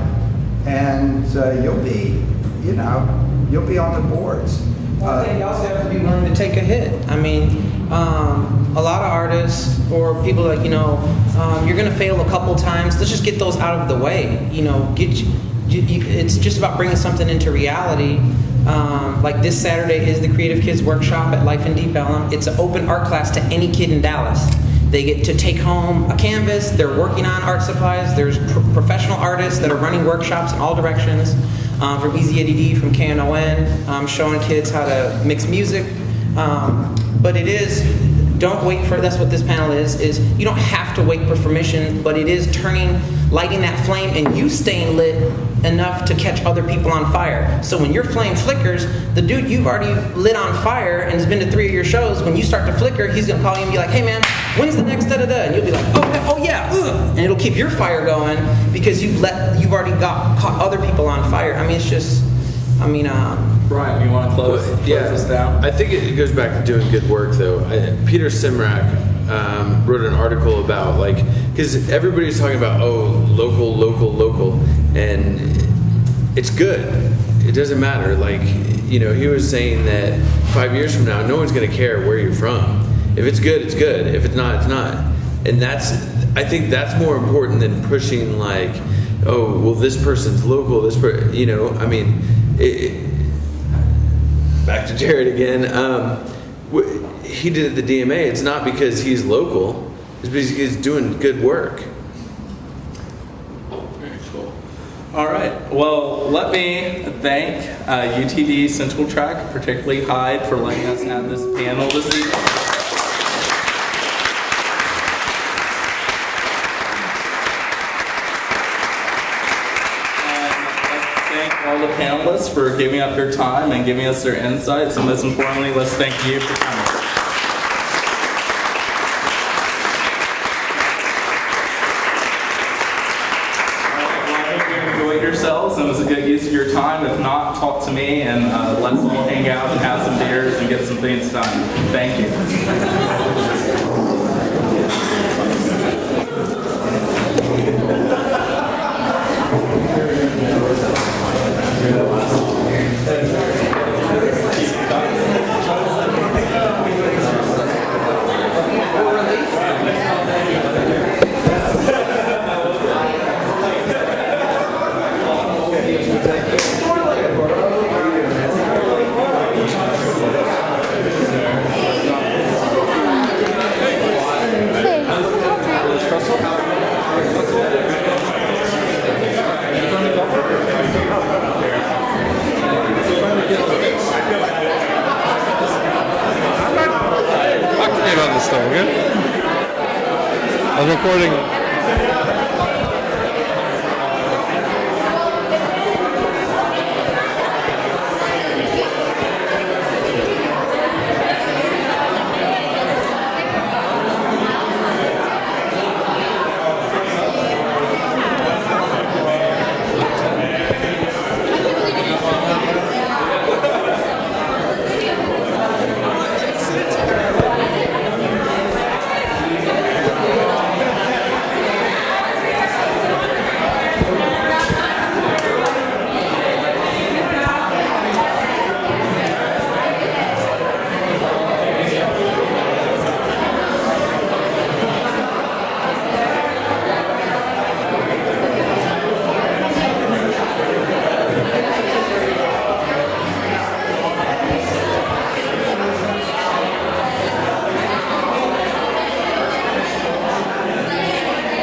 and you'll be, you know, you'll be on the boards. Well, I think you also have to be willing to take a hit. I mean, a lot of artists or people like, you know, you're going to fail a couple times. Let's just get those out of the way. You know, it's just about bringing something into reality. Like this Saturday is the Creative Kids Workshop at Life in Deep Ellum. It's an open art class to any kid in Dallas. They get to take home a canvas. They're working on art supplies. There's professional artists that are running workshops in all directions. From Easy Eddie D, from KNON, showing kids how to mix music. But it is, don't wait for, that's what this panel is you don't have to wait for permission, but it is lighting that flame and you staying lit enough to catch other people on fire. So when your flame flickers, the dude you've already lit on fire and has been to 3 of your shows, when you start to flicker, he's gonna call you and be like, hey man, when's the next da-da-da? And you'll be like, oh yeah, ugh. And it'll keep your fire going because you've already caught other people on fire. I mean, it's just, I mean, Brian, you want to close this down? I think it goes back to doing good work, though. Peter Simrak wrote an article about, like, because everybody's talking about, local, and it's good. It doesn't matter. Like, you know, he was saying that 5 years from now, no one's going to care where you're from. If it's good, it's good. If it's not, it's not. And I think that's more important than pushing, like, oh, well, this person's local, you know, I mean, back to Jared again. He did the DMA. It's not because he's local. It's because he's doing good work. Very cool. All right. Well, let me thank UTD Centraltrak, particularly Hyde, for letting us have this panel this evening. All the panelists for giving up their time and giving us their insights, and most importantly, let's thank you for coming. Well, I hope you enjoyed yourselves and it was a good use of your time. If not, talk to me and let's all hang out and have some beers and get some things done. Thank you. Talk to me about this stuff, okay? I was recording. Thank you.